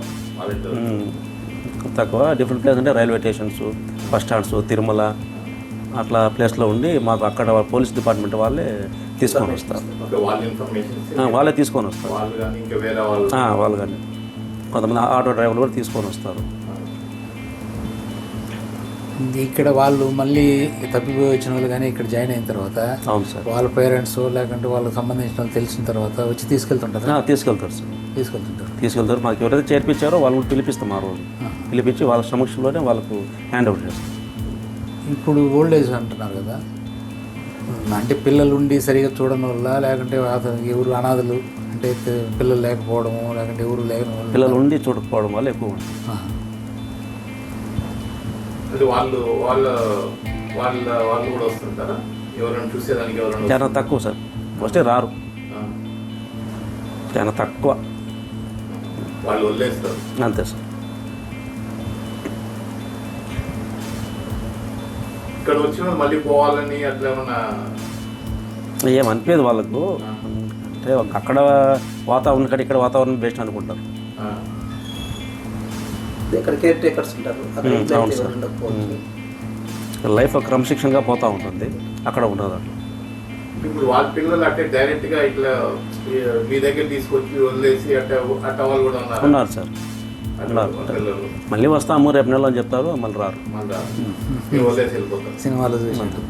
Speaker 5: డిఫరెంట్ ప్లేస్ అంటే railway stations, bus stands, Tirumala అట్లా ప్లేస్లో ఉండి మాకు అక్కడ పోలీస్ డిపార్ట్మెంట్ వాళ్ళే తీసుకొని వస్తారు. వాళ్ళే తీసుకొని వస్తారు. వాళ్ళు కానీ కొంతమంది ఆటో డ్రైవర్లు కూడా తీసుకొని వస్తారు.
Speaker 2: ఇక్కడ వాళ్ళు మళ్ళీ తప్పిపోయి వచ్చిన వాళ్ళు కానీ ఇక్కడ జాయిన్ అయిన తర్వాత
Speaker 5: అవును సార్,
Speaker 2: వాళ్ళ పేరెంట్స్ లేకుంటే వాళ్ళకి సంబంధించిన వాళ్ళు తెలిసిన తర్వాత వచ్చి తీసుకెళ్తుంటారు
Speaker 5: తీసుకెళ్తారు సార్. తీసుకెళ్తారు. మాకు ఎవరైతే చేర్పించారో వాళ్ళని పిలిపిస్తాం. ఆ రోజు పిలిపించి వాళ్ళ సమక్షంలోనే వాళ్ళకు హ్యాండ్ ఓవర్ చేస్తాం.
Speaker 2: ఇప్పుడు ఓల్డ్ ఏజ్ అంటున్నారు కదా, అంటే పిల్లలు ఉండి సరిగా చూడడం వల్ల, లేకుంటే ఎవరు అనాథలు అంటే పిల్లలు లేకపోవడము, లేకుంటే ఎవరు లేకపోవడం,
Speaker 5: పిల్లలు ఉండి చూడకపోవడం వల్ల ఎక్కువ ఉంటుంది.
Speaker 1: వాళ్ళు కూడా వస్తుంటారా ఎవరైనా చూసేదానికి?
Speaker 5: చాలా తక్కువ సార్, వస్తే రారు, చాలా తక్కువ,
Speaker 1: వాళ్ళు వదిలేస్తారు
Speaker 5: అంతే సార్.
Speaker 1: ఇక్కడ వచ్చిన మళ్ళీ పోవాలని అట్లా ఏమన్నా
Speaker 5: ఏమనిపించదు వాళ్ళకు. అంటే అక్కడ వాతావరణం కంటే ఇక్కడ వాతావరణం బెస్ట్ అనుకుంటారు.
Speaker 4: ఇక్కడ కేర్ టేకర్స్ ఉంటారు.
Speaker 5: అవును సార్, లైఫ్ క్రమశిక్షణగా పోతూ ఉంటుంది, అక్కడ ఉండదు అట్లా.
Speaker 1: ఇప్పుడు వాళ్ళ పిల్లలు అంటే డైరెక్ట్గా ఇట్లా మీ దగ్గర తీసుకొచ్చి వదిలేసి అట్ట వాళ్ళు కూడా
Speaker 5: ఉన్నారు సార్, ఉన్నారు. మళ్ళీ వస్తాము రేపు నెలలో అని చెప్తారు, మళ్ళీ రారు.
Speaker 1: వదిలేసి వెళ్ళిపోతారు.
Speaker 2: సినిమాలో చూసినట్టు.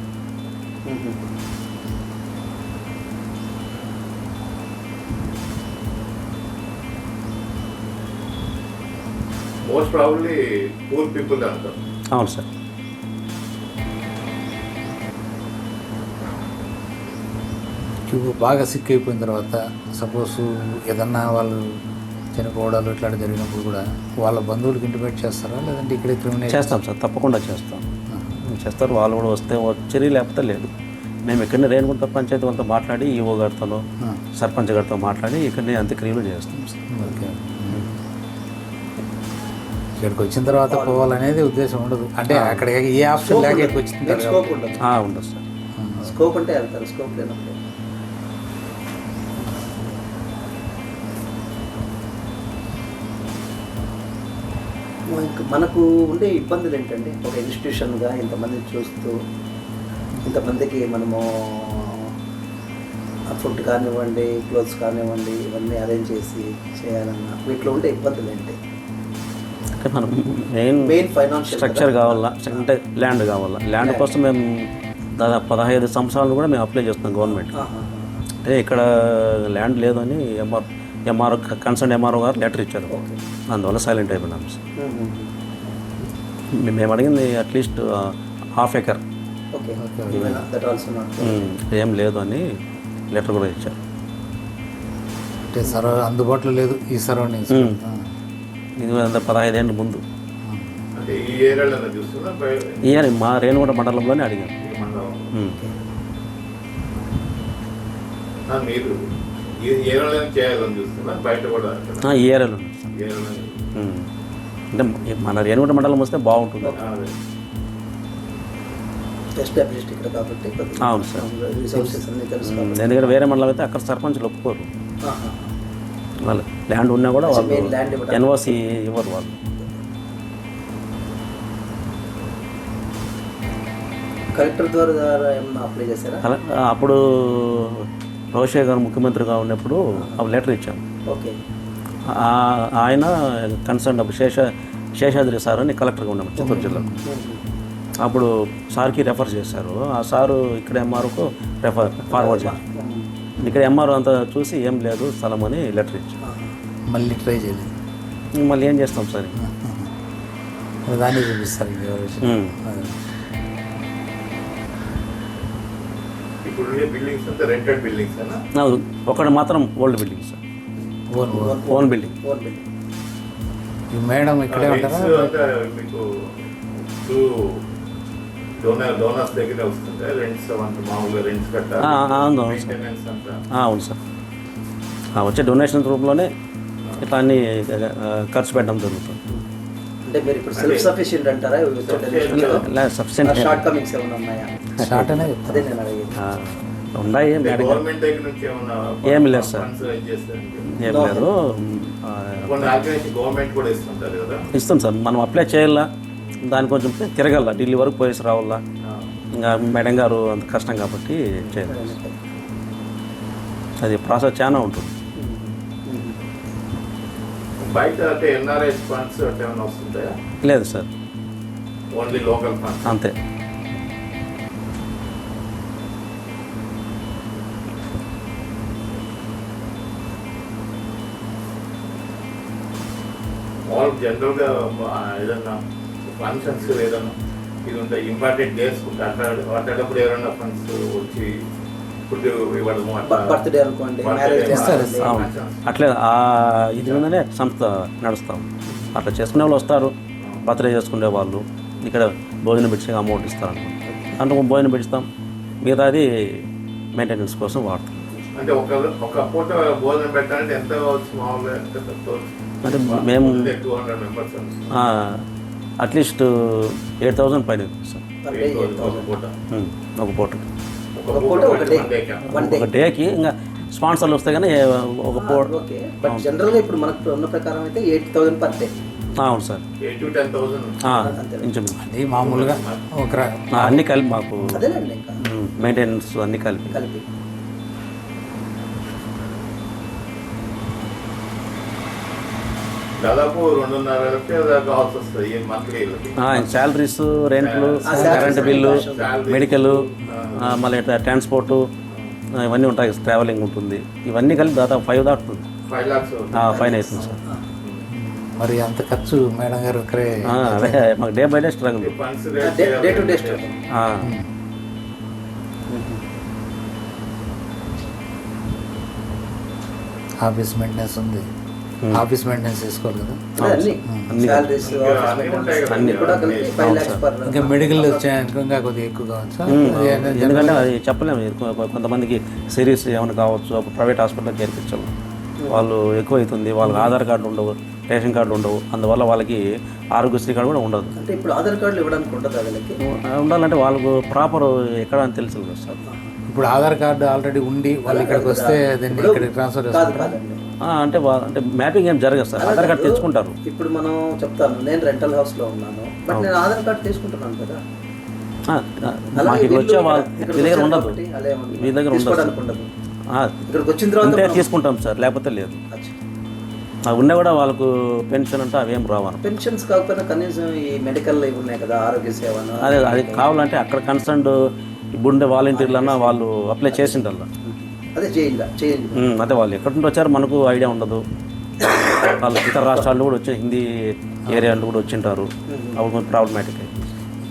Speaker 1: మోస్ట్ ప్రాబబ్లీ పూర్ పీపుల్ అంటారు.
Speaker 5: అవును సార్.
Speaker 2: ఇప్పుడు బాగా సిక్ అయిపోయిన తర్వాత సపోజ్ ఏదన్నా వాళ్ళు చనిపోవడాలు ఇట్లాంటి జరిగినప్పుడు కూడా వాళ్ళ బంధువులకి ఇంటిమేట్ చేస్తారా, లేదంటే ఇక్కడే క్రిమినేట్
Speaker 5: చేస్తాం సార్, తప్పకుండా చేస్తాం. చేస్తారు, వాళ్ళు కూడా వస్తే వచ్చి, లేకపోతే లేదు. మేము ఇక్కడనే రేణుగుంట పంచాయతీ వాళ్ళతో మాట్లాడి, ఈఓ గారితో సర్పంచ్ గారితో మాట్లాడి ఇక్కడనే అంత్యక్రియలు చేస్తాం సార్.
Speaker 2: ఓకే. ఇక్కడికి వచ్చిన తర్వాత పోవాలనేది ఉద్దేశం ఉండదు. అంటే అక్కడ ఏ ఆప్షన్ లేక ఇక్కడికి వచ్చింది
Speaker 4: స్కోప్ ఉండదు.
Speaker 5: ఉండదు సార్.
Speaker 4: స్కోప్ అంటే వెళ్తారు, స్కోప్ లేనప్పుడు మనకు ఉండే ఇబ్బందులు ఏంటంటే, ఒక ఇన్స్టిట్యూషన్గా ఇంతమంది చూస్తూ ఇంతమందికి మనము ఫుడ్ కానివ్వండి, క్లోత్స్ కానివ్వండి, ఇవన్నీ అరేంజ్ చేసి చేయాలన్నా వీటిలో ఉండే ఇబ్బందులు ఏంటి?
Speaker 5: మనం మెయిన్
Speaker 4: ఫైనాన్షియల్
Speaker 5: స్ట్రక్చర్ కావాలా, అంటే ల్యాండ్ కావాలా. ల్యాండ్ కోసం మేము దాదాపు 15 సంవత్సరాలు కూడా మేము అప్లై చేస్తున్నాం గవర్నమెంట్. అంటే ఇక్కడ ల్యాండ్ లేదని ఎంఆర్ఓ కన్సర్న్ ఎంఆర్ఓ గారు లెటర్ ఇచ్చారు. అందువల్ల సైలెంట్ అయిపోయినాం సార్. మేము అడిగింది అట్లీస్ట్ ½ ఎకర్, ఏం లేదు అని లెటర్ కూడా ఇచ్చారు.
Speaker 2: అంటే అందుబాటులో లేదు ఈ సరౌండింగ్స్.
Speaker 5: ఇది 15 ఏళ్ళ ముందు
Speaker 1: అంటే ఈ ఏరియాలో చూస్తున్నా
Speaker 5: ఇయర్ మా రేణుగుంట మండలంలోనే అడిగాను.
Speaker 1: మీరు ఈ ఏరియాలో చేయాలని చూస్తున్నా, బయట కూడా
Speaker 5: ఈ ఏరియాలో అంటే మన రేణుగుంట మండలం వస్తే బాగుంటుంది.
Speaker 4: ఎస్టాబ్లిష్డ్ ఇక్కడ కాబట్టి
Speaker 5: అవును సార్.
Speaker 4: రిసోర్సెస్ అన్నీ తెలుసు.
Speaker 5: ఎందుకంటే వేరే మండలం అయితే అక్కడ సర్పంచ్లు ఒప్పుకోరు. వాళ్ళు ల్యాండ్ ఉన్నా కూడా వాళ్ళు ఎన్ఓసి ఇవ్వరు. వాళ్ళు
Speaker 4: కలెక్టర్ ద్వారా ఏమన్నా అప్లై చేశారా?
Speaker 5: అప్పుడు రోషయ్య గారు ముఖ్యమంత్రిగా ఉన్నప్పుడు లెటర్ ఇచ్చాము.
Speaker 4: ఓకే.
Speaker 5: ఆయన కన్సర్న్ శేషాద్రి సార్ అని కలెక్టర్గా ఉన్నాము చిత్తూరు జిల్లాకు. అప్పుడు సార్కి రెఫర్ చేశారు. ఆ సారు ఇక్కడ ఎంఆర్ఓకు ఫార్వర్డ్ చేశారు. ఇక్కడ ఎంఆర్ఓ అంతా చూసి ఏం లేదు స్థలం అని లెటర్ ఇచ్చారు.
Speaker 2: మళ్ళీ ట్రై చేయలేదు.
Speaker 5: మళ్ళీ ఏం చేస్తాం సార్,
Speaker 2: దాన్ని చూపిస్తారు.
Speaker 1: ఇప్పుడు బిల్డింగ్స్ అంతా రెంటెడ్ బిల్డింగ్స్ అన్నా?
Speaker 5: ఒకటి మాత్రం old building sir, own building.
Speaker 2: Madam ఇక్కడే ఉంటారా?
Speaker 1: మీకు డోనర్స్ దగ్గర వస్తుందా రెంట్స్? మామూలుగా రెంట్స్ కట్టాలి.
Speaker 5: అవును సార్. వచ్చే డొనేషన్ రూపంలోనే ఇట్లా అన్ని ఖర్చు పెట్టడం జరుగుతుంది.
Speaker 4: అంటే మీరు ఇప్పుడు సెల్ఫ్ సఫిషియెంట్ అంటారా?
Speaker 5: సఫిషియెంట్
Speaker 4: షార్ట్ కమింగ్స్ ఏమైనా ఉన్నాయా?
Speaker 2: షార్ట్ అనే
Speaker 4: అదే నేను అడిగేది.
Speaker 5: ఉన్నాయి.
Speaker 1: గవర్నమెంట్ దగ్గర నుంచి ఏమన్నా
Speaker 5: ఏం లేదు సార్, ఏం లేదు.
Speaker 1: గవర్నమెంట్ కూడా ఇస్తుంటారు కదా?
Speaker 5: ఇస్తుంది సార్. మనం అప్లై చేయాలా, దాని కొంచెం తిరగల, ఢిల్లీ వరకు పోయేసి రావాలా. ఇంకా మేడం గారు అంత కష్టం కాబట్టి చేయాలి. అది ప్రాసెస్ చాలా ఉంటుంది.
Speaker 1: బయట అంటే ఎన్ఆర్ఐస్ ఫండ్స్ అంటే ఏమైనా వస్తుంటాయా?
Speaker 5: లేదు సార్,
Speaker 1: ఓన్లీ లోకల్ ఫండ్స్
Speaker 5: అంతే.
Speaker 1: వాళ్ళు జనరల్గా ఏదన్నా ఫంక్షన్స్ ఏదన్నా ఇది ఉంటాయి, ఇంపార్టెంట్ డేస్ అట్టేటప్పుడు ఏదన్నా ఫండ్స్ వచ్చి ఫుడ్ ఇవ్వడము,
Speaker 4: బర్త్డే అనుకోండి,
Speaker 5: అట్లే ఇది మీదనే సంస్థ నడుస్తాం. అట్లా చేసుకునే వాళ్ళు వస్తారు, బర్త్డే చేసుకునే వాళ్ళు ఇక్కడ భోజనం పెట్టి అమౌంట్ ఇస్తారు. అంటే భోజనం పెడతాం, మిగతాది మెయింటెనెన్స్ కోసం వాడతాం.
Speaker 1: అంటే ఒక పూట భోజనం పెట్టాలంటే ఎంత కావచ్చు మామూలుగా?
Speaker 5: అంటే మేము
Speaker 1: 200 మెంబర్స్
Speaker 5: అట్లీస్ట్ 8,000 పైన సార్ ఒక పూట. ఒక డేకి ఇంకా స్పాన్సర్లు వస్తే కానీ ఒక పూట.
Speaker 4: బట్ జనరల్గా ఇప్పుడు మనకు ఉన్న ప్రకారం అయితే 8,000 పర్ డే.
Speaker 5: అవును సార్,
Speaker 1: 8 to 10,000
Speaker 5: ఇంచుమించు.
Speaker 2: అది మామూలుగా
Speaker 5: అన్నీ కలిపి మాకు
Speaker 4: అదేనండి,
Speaker 5: మెయింటెనెన్స్ అన్నీ కలిపి.
Speaker 1: దాదాపు 2.5 కావాల్సి వస్తుంది మంత్లీ.
Speaker 5: శాలరీస్, రెంట్లు, కరెంటు బిల్లు, మెడికల్, మళ్ళీ ట్రాన్స్పోర్టు ఇవన్నీ ఉంటాయి, ట్రావెలింగ్ ఉంటుంది. ఇవన్నీ కలిపి దాదాపు 5 దాటుతుంది.
Speaker 1: 5 lakhs
Speaker 5: ఫైన్ అవుతుంది సార్.
Speaker 2: మరి అంత ఖర్చు మేడం గారు ఒక్కరే?
Speaker 5: అదే మాకు day by day struggle.
Speaker 4: Day to day struggle.
Speaker 2: Office maintenance ఉంది, ఆఫీస్ మెయింటెనెన్స్ చేసుకోవాలి కదా. ఇంకా మెడికల్ ఇంకా కొద్దిగా ఎక్కువ కావచ్చు,
Speaker 5: ఎందుకంటే అది చెప్పలేము. కొంతమందికి సిరీస్ ఏమైనా కావచ్చు, అప్పుడు ప్రైవేట్ హాస్పిటల్కి చేర్పించాలి. వాళ్ళు ఎక్కువ అవుతుంది, వాళ్ళకి ఆధార్ కార్డు ఉండవు, రేషన్ కార్డు ఉండవు, అందువల్ల వాళ్ళకి ఆరోగ్యశ్రీ కార్డు కూడా ఉండదు.
Speaker 4: అంటే ఇప్పుడు ఆధార్ కార్డులు ఇవ్వడానికి ఉండదు వీళ్ళకి.
Speaker 5: ఉండాలంటే వాళ్ళకు ప్రాపర్ ఎక్కడ అని తెలుసు కదా సార్.
Speaker 2: ఇప్పుడు ఆధార్ కార్డు ఆల్రెడీ ఉండి వాళ్ళు ఇక్కడికి వస్తే దాన్ని ఇక్కడికి ట్రాన్స్ఫర్
Speaker 4: కాదు
Speaker 2: చేస్తారు.
Speaker 4: కాదండి,
Speaker 5: అంటే మ్యాపింగ్ ఏం జరగదు సార్, ఆధార్ కార్డు తెచ్చుకుంటారు.
Speaker 4: ఇప్పుడు మనం చెప్తాను, నేను రెంటల్ హౌస్లో ఉన్నాను, బట్ నేను ఆధార్ కార్డు తీసుకుంటున్నాను కదా.
Speaker 5: మాకు ఇక్కడ వచ్చే వాళ్ళు మీ దగ్గర ఉండదు,
Speaker 4: అలా
Speaker 5: మీ దగ్గర ఉండదు.
Speaker 4: ఉండదు. ఇక్కడికి వచ్చిన తర్వాత
Speaker 5: ఉంటే తీసుకుంటాం సార్, లేకపోతే లేదు. ఉన్నా కూడా వాళ్ళకు పెన్షన్ అంటే అవేం రావాలి.
Speaker 4: పెన్షన్స్ కాకపోయినా కనీసం ఈ మెడికల్ ఇవి ఉన్నాయి కదా, ఆరోగ్య సేవను,
Speaker 5: అదే అది కావాలంటే అక్కడ కన్సర్న్డ్ ఇప్పుడుండే వాలంటీర్లన్నా వాళ్ళు అప్లై చేసిండల్లా.
Speaker 4: అదే చేయండి.
Speaker 5: అదే వాళ్ళు ఎక్కడి నుండి వచ్చారో మనకు ఐడియా ఉండదు. వాళ్ళు ఇతర రాష్ట్రాల్లో కూడా వచ్చి హిందీ ఏరియాలో కూడా వచ్చింటారు, అవి ప్రాబ్లమాటిక్.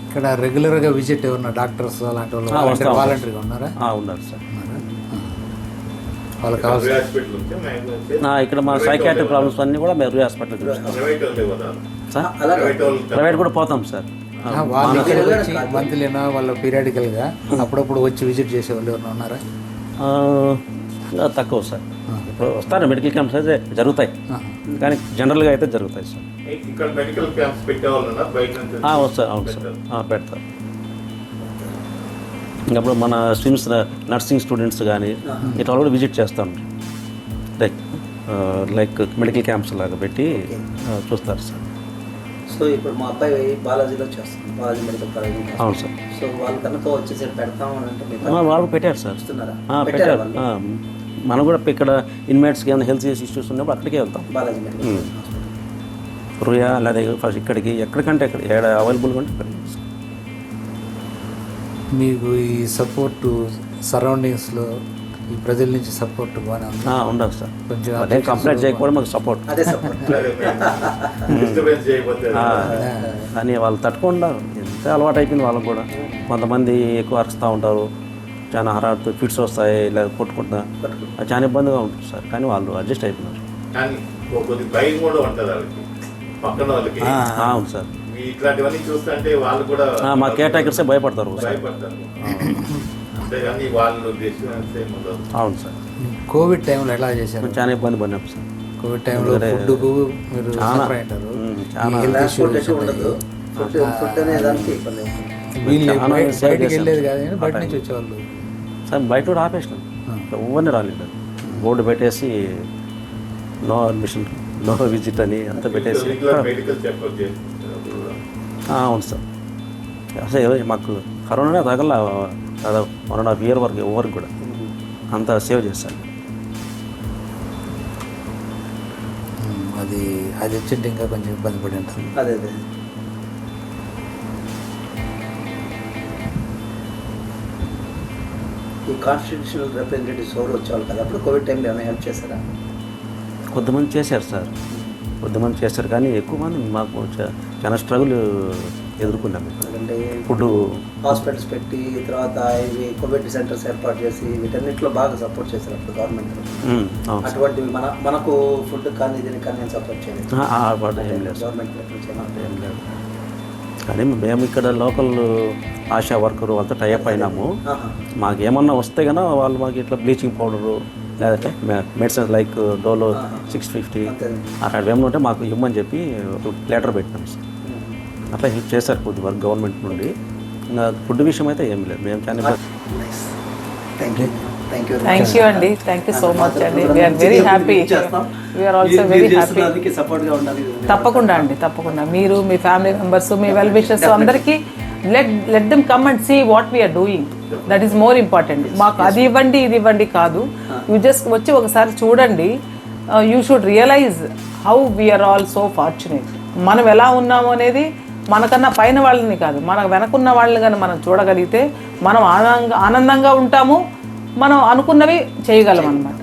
Speaker 2: ఇక్కడ రెగ్యులర్గా విజిట్ ఎవరన్నా డాక్టర్స్ అలాంటి వాళ్ళు వాలంటీర్గా ఉన్నారా?
Speaker 5: ఉన్నారు సార్.
Speaker 2: వాళ్ళకి కావాల్సిన
Speaker 1: హాస్పిటల్ ఉంటే మేము
Speaker 5: ఇక్కడ మా సైకాట్రిక్ ప్రాబ్లమ్స్ అన్నీ కూడా మేము రూ హాస్పిటల్ చూస్తాం
Speaker 1: ప్రైవేట్ వాళ్ళే కదా,
Speaker 5: సార్.
Speaker 1: ప్రైవేట్ వాళ్ళు
Speaker 5: ప్రైవేట్ కూడా పోతాం సార్.
Speaker 2: వాళ్ళు ఇక్కడికి వచ్చి మంత్లీనా వాళ్ళు పీరియాడికల్గా అప్పుడప్పుడు వచ్చి విజిట్ చేసే వాళ్ళు ఎవరైనా ఉన్నారా?
Speaker 5: తక్కువ సార్. ఇప్పుడు వస్తారు మెడికల్ క్యాంప్స్ అయితే జరుగుతాయి, కానీ జనరల్గా అయితే జరుగుతాయి సార్.
Speaker 1: ఇక్కడ మెడికల్ క్యాంప్స్ పెట్టేవాళ్ళు బయట నుంచి
Speaker 5: వస్తారు. అవును సార్, పెడతారు. ఇంకప్పుడు మన స్విమ్స్ నర్సింగ్ స్టూడెంట్స్ కానీ ఇట్లా కూడా విజిట్ చేస్తాం, లైక్ మెడికల్ క్యాంప్స్ లాగా పెట్టి చూస్తారు సార్.
Speaker 4: సో ఇప్పుడు మా అబ్బాయి బాలాజీలో చేస్తాను, బాలాజీ మెడికల్ కాలేజ్.
Speaker 5: అవును సార్.
Speaker 4: సో వాళ్ళు కనుక వచ్చేసి పెడతాము అని అంటే
Speaker 5: వాళ్ళు పెట్టారు సార్, పెట్టారు. మనం కూడా ఇక్కడ ఇన్మేట్స్కి ఏమైనా హెల్త్ ఇష్యూస్ ఉన్నప్పుడు అక్కడికే వెళ్తాం.
Speaker 4: బాలాజీ మెడికల్
Speaker 5: రుయా లేదా ఫస్ట్ ఇక్కడికి ఎక్కడికంటే ఎక్కడ అవైలబుల్గా ఉంటే అక్కడికి.
Speaker 2: మీకు ఈ సపోర్టు సరౌండింగ్స్లో ఈ ప్రజల నుంచి సపోర్ట్ బాగానే ఉంది?
Speaker 5: ఉండదు సార్,
Speaker 2: కొంచెం
Speaker 5: అదే కంప్లైంట్ చేయకపోవడం మాకు సపోర్ట్.
Speaker 4: అదే సపోర్ట్.
Speaker 1: డిస్టర్బెన్స్ చేయకపోతే
Speaker 5: కానీ వాళ్ళు తట్టుకుండా ఎంత అలవాటు అయిపోయింది వాళ్ళకు కూడా. కొంతమంది ఎక్కువ అరుస్తూ ఉంటారు, చాలా హరాత్ ఫిట్స్ వస్తాయి, ఇలా కొట్టుకుంటా, అది చాలా ఇబ్బందిగా ఉంటుంది సార్. కానీ వాళ్ళు అడ్జస్ట్ అయిపోయినారు.
Speaker 1: కానీ కొద్ది భయం కూడా ఉంటుంది వాళ్ళకి, పక్కన వాళ్ళకి.
Speaker 5: అవును సార్,
Speaker 1: ఇట్లాంటివన్నీ చూస్తుంటే వాళ్ళు కూడా
Speaker 5: మా కేర్ టేకర్సే భయపడతారు.
Speaker 1: భయపడతారు. అంతేగాని వాళ్ళు డిస్టర్బెన్స్ ఏమి ఉండదు.
Speaker 5: అవును సార్.
Speaker 2: కోవిడ్ టైంలో ఎలా చేశారు?
Speaker 5: చాలా ఇబ్బంది పడినాం సార్.
Speaker 2: కోవిడ్ టైంలో ఫుడ్కు మీరు సఫర్ అయ్యారు,
Speaker 4: ఉండదు. ఫుడ్ అనే దానికి ఇబ్బంది ఉంటుంది.
Speaker 2: వీళ్ళు బయటికి వెళ్ళేది కాదు కానీ బయట నుంచి వచ్చేవాళ్ళు
Speaker 5: సార్. బయట కూడా ఆపేసినాం, ఎవరిని రాలేదు. బోర్డు పెట్టేసి నో అడ్మిషన్, నో విజిట్ అని అంతా పెట్టేసి.
Speaker 1: మెడికల్ చెకప్ చేస్తారు.
Speaker 5: అవును సార్. అసలు మాకు కరోనా తగల దాదాపు 1.5 year వరకు ఎవరికి కూడా అంతా సేవ్ చేశాను.
Speaker 2: అది వచ్చింటే ఇంకా కొంచెం ఇబ్బంది పడి ఉంటుంది.
Speaker 4: అదే ఈ కాన్స్టిట్యూషనల్ రిప్రజెంటేటివ్స్ ఎవరు వచ్చేవాళ్ళు కదా, అప్పుడు కోవిడ్ టైంలో ఏమైనా హెల్ప్ చేశారా?
Speaker 5: కొంతమంది చేశారు సార్, కొంతమంది చేశారు. కానీ ఎక్కువ మంది మాకు చాలా స్ట్రగుల్ ఎదుర్కొన్నాం.
Speaker 4: ఎందుకంటే
Speaker 5: ఫుడ్
Speaker 4: హాస్పిటల్స్ పెట్టి తర్వాత ఇవి కోవిడ్ సెంటర్స్ ఏర్పాటు చేసి వీటన్నిటిలో బాగా సపోర్ట్ చేశారు అప్పుడు గవర్నమెంట్. అటువంటివి మనకు ఫుడ్ కానీ దీనికి కానీ నేను సపోర్ట్ చేయలేదు,
Speaker 5: ఏం లేదు
Speaker 4: గవర్నమెంట్
Speaker 5: ఏం లేదు. కానీ మేము ఇక్కడ లోకల్ ఆశా వర్కర్ వాళ్ళతో టైఅప్ అయినాము. మాకు ఏమన్నా వస్తే కన్నా వాళ్ళు మాకు ఇట్లా బ్లీచింగ్ పౌడరు లేదంటే మెడిసిన్స్ లైక్ డోలో 650 అట్లాంటివి ఏమన్నా ఉంటే మాకు ఇవ్వమని చెప్పి లెటర్ పెట్టినాం సార్. అట్లా హెల్ప్ చేశారు కొద్ది వరకు గవర్నమెంట్ నుండి. ఇంకా ఫుడ్ విషయం అయితే ఏం లేదు. మేము చాలా
Speaker 3: థ్యాంక్ యూ అండి, థ్యాంక్ యూ సో మచ్ అండి. We are very happy, we are also very happy.
Speaker 4: సపోర్ట్గా ఉండాలి.
Speaker 3: తప్పకుండా అండి, తప్పకుండా. మీరు మీ ఫ్యామిలీ మెంబర్స్, మీ వెల్ విషర్స్ అందరికీ let them come and see what we are doing. That is more important. మాకు అది ఇవ్వండి ఇది ఇవ్వండి కాదు, యూ జస్ట్ వచ్చి ఒకసారి చూడండి. You should realize how we are all so fortunate. మనం ఎలా ఉన్నాము అనేది మనకన్నా పైన వాళ్ళని కాదు, మన వెనకున్న వాళ్ళని కానీ మనం చూడగలిగితే మనం ఆనందంగా ఉంటాము, మనం అనుకున్నవి చేయగలం అన్నమాట.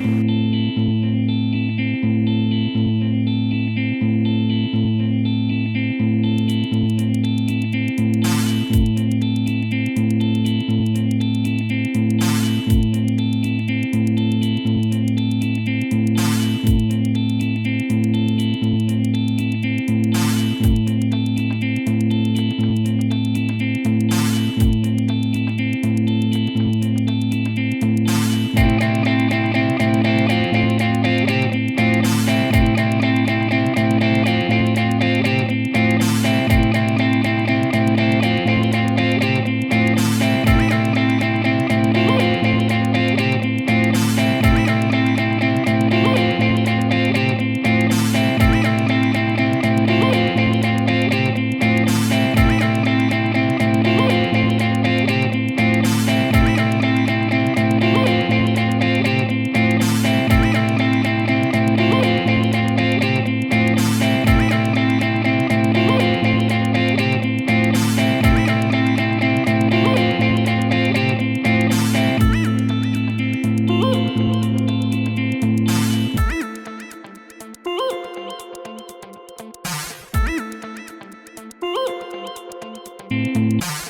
Speaker 6: Thank you.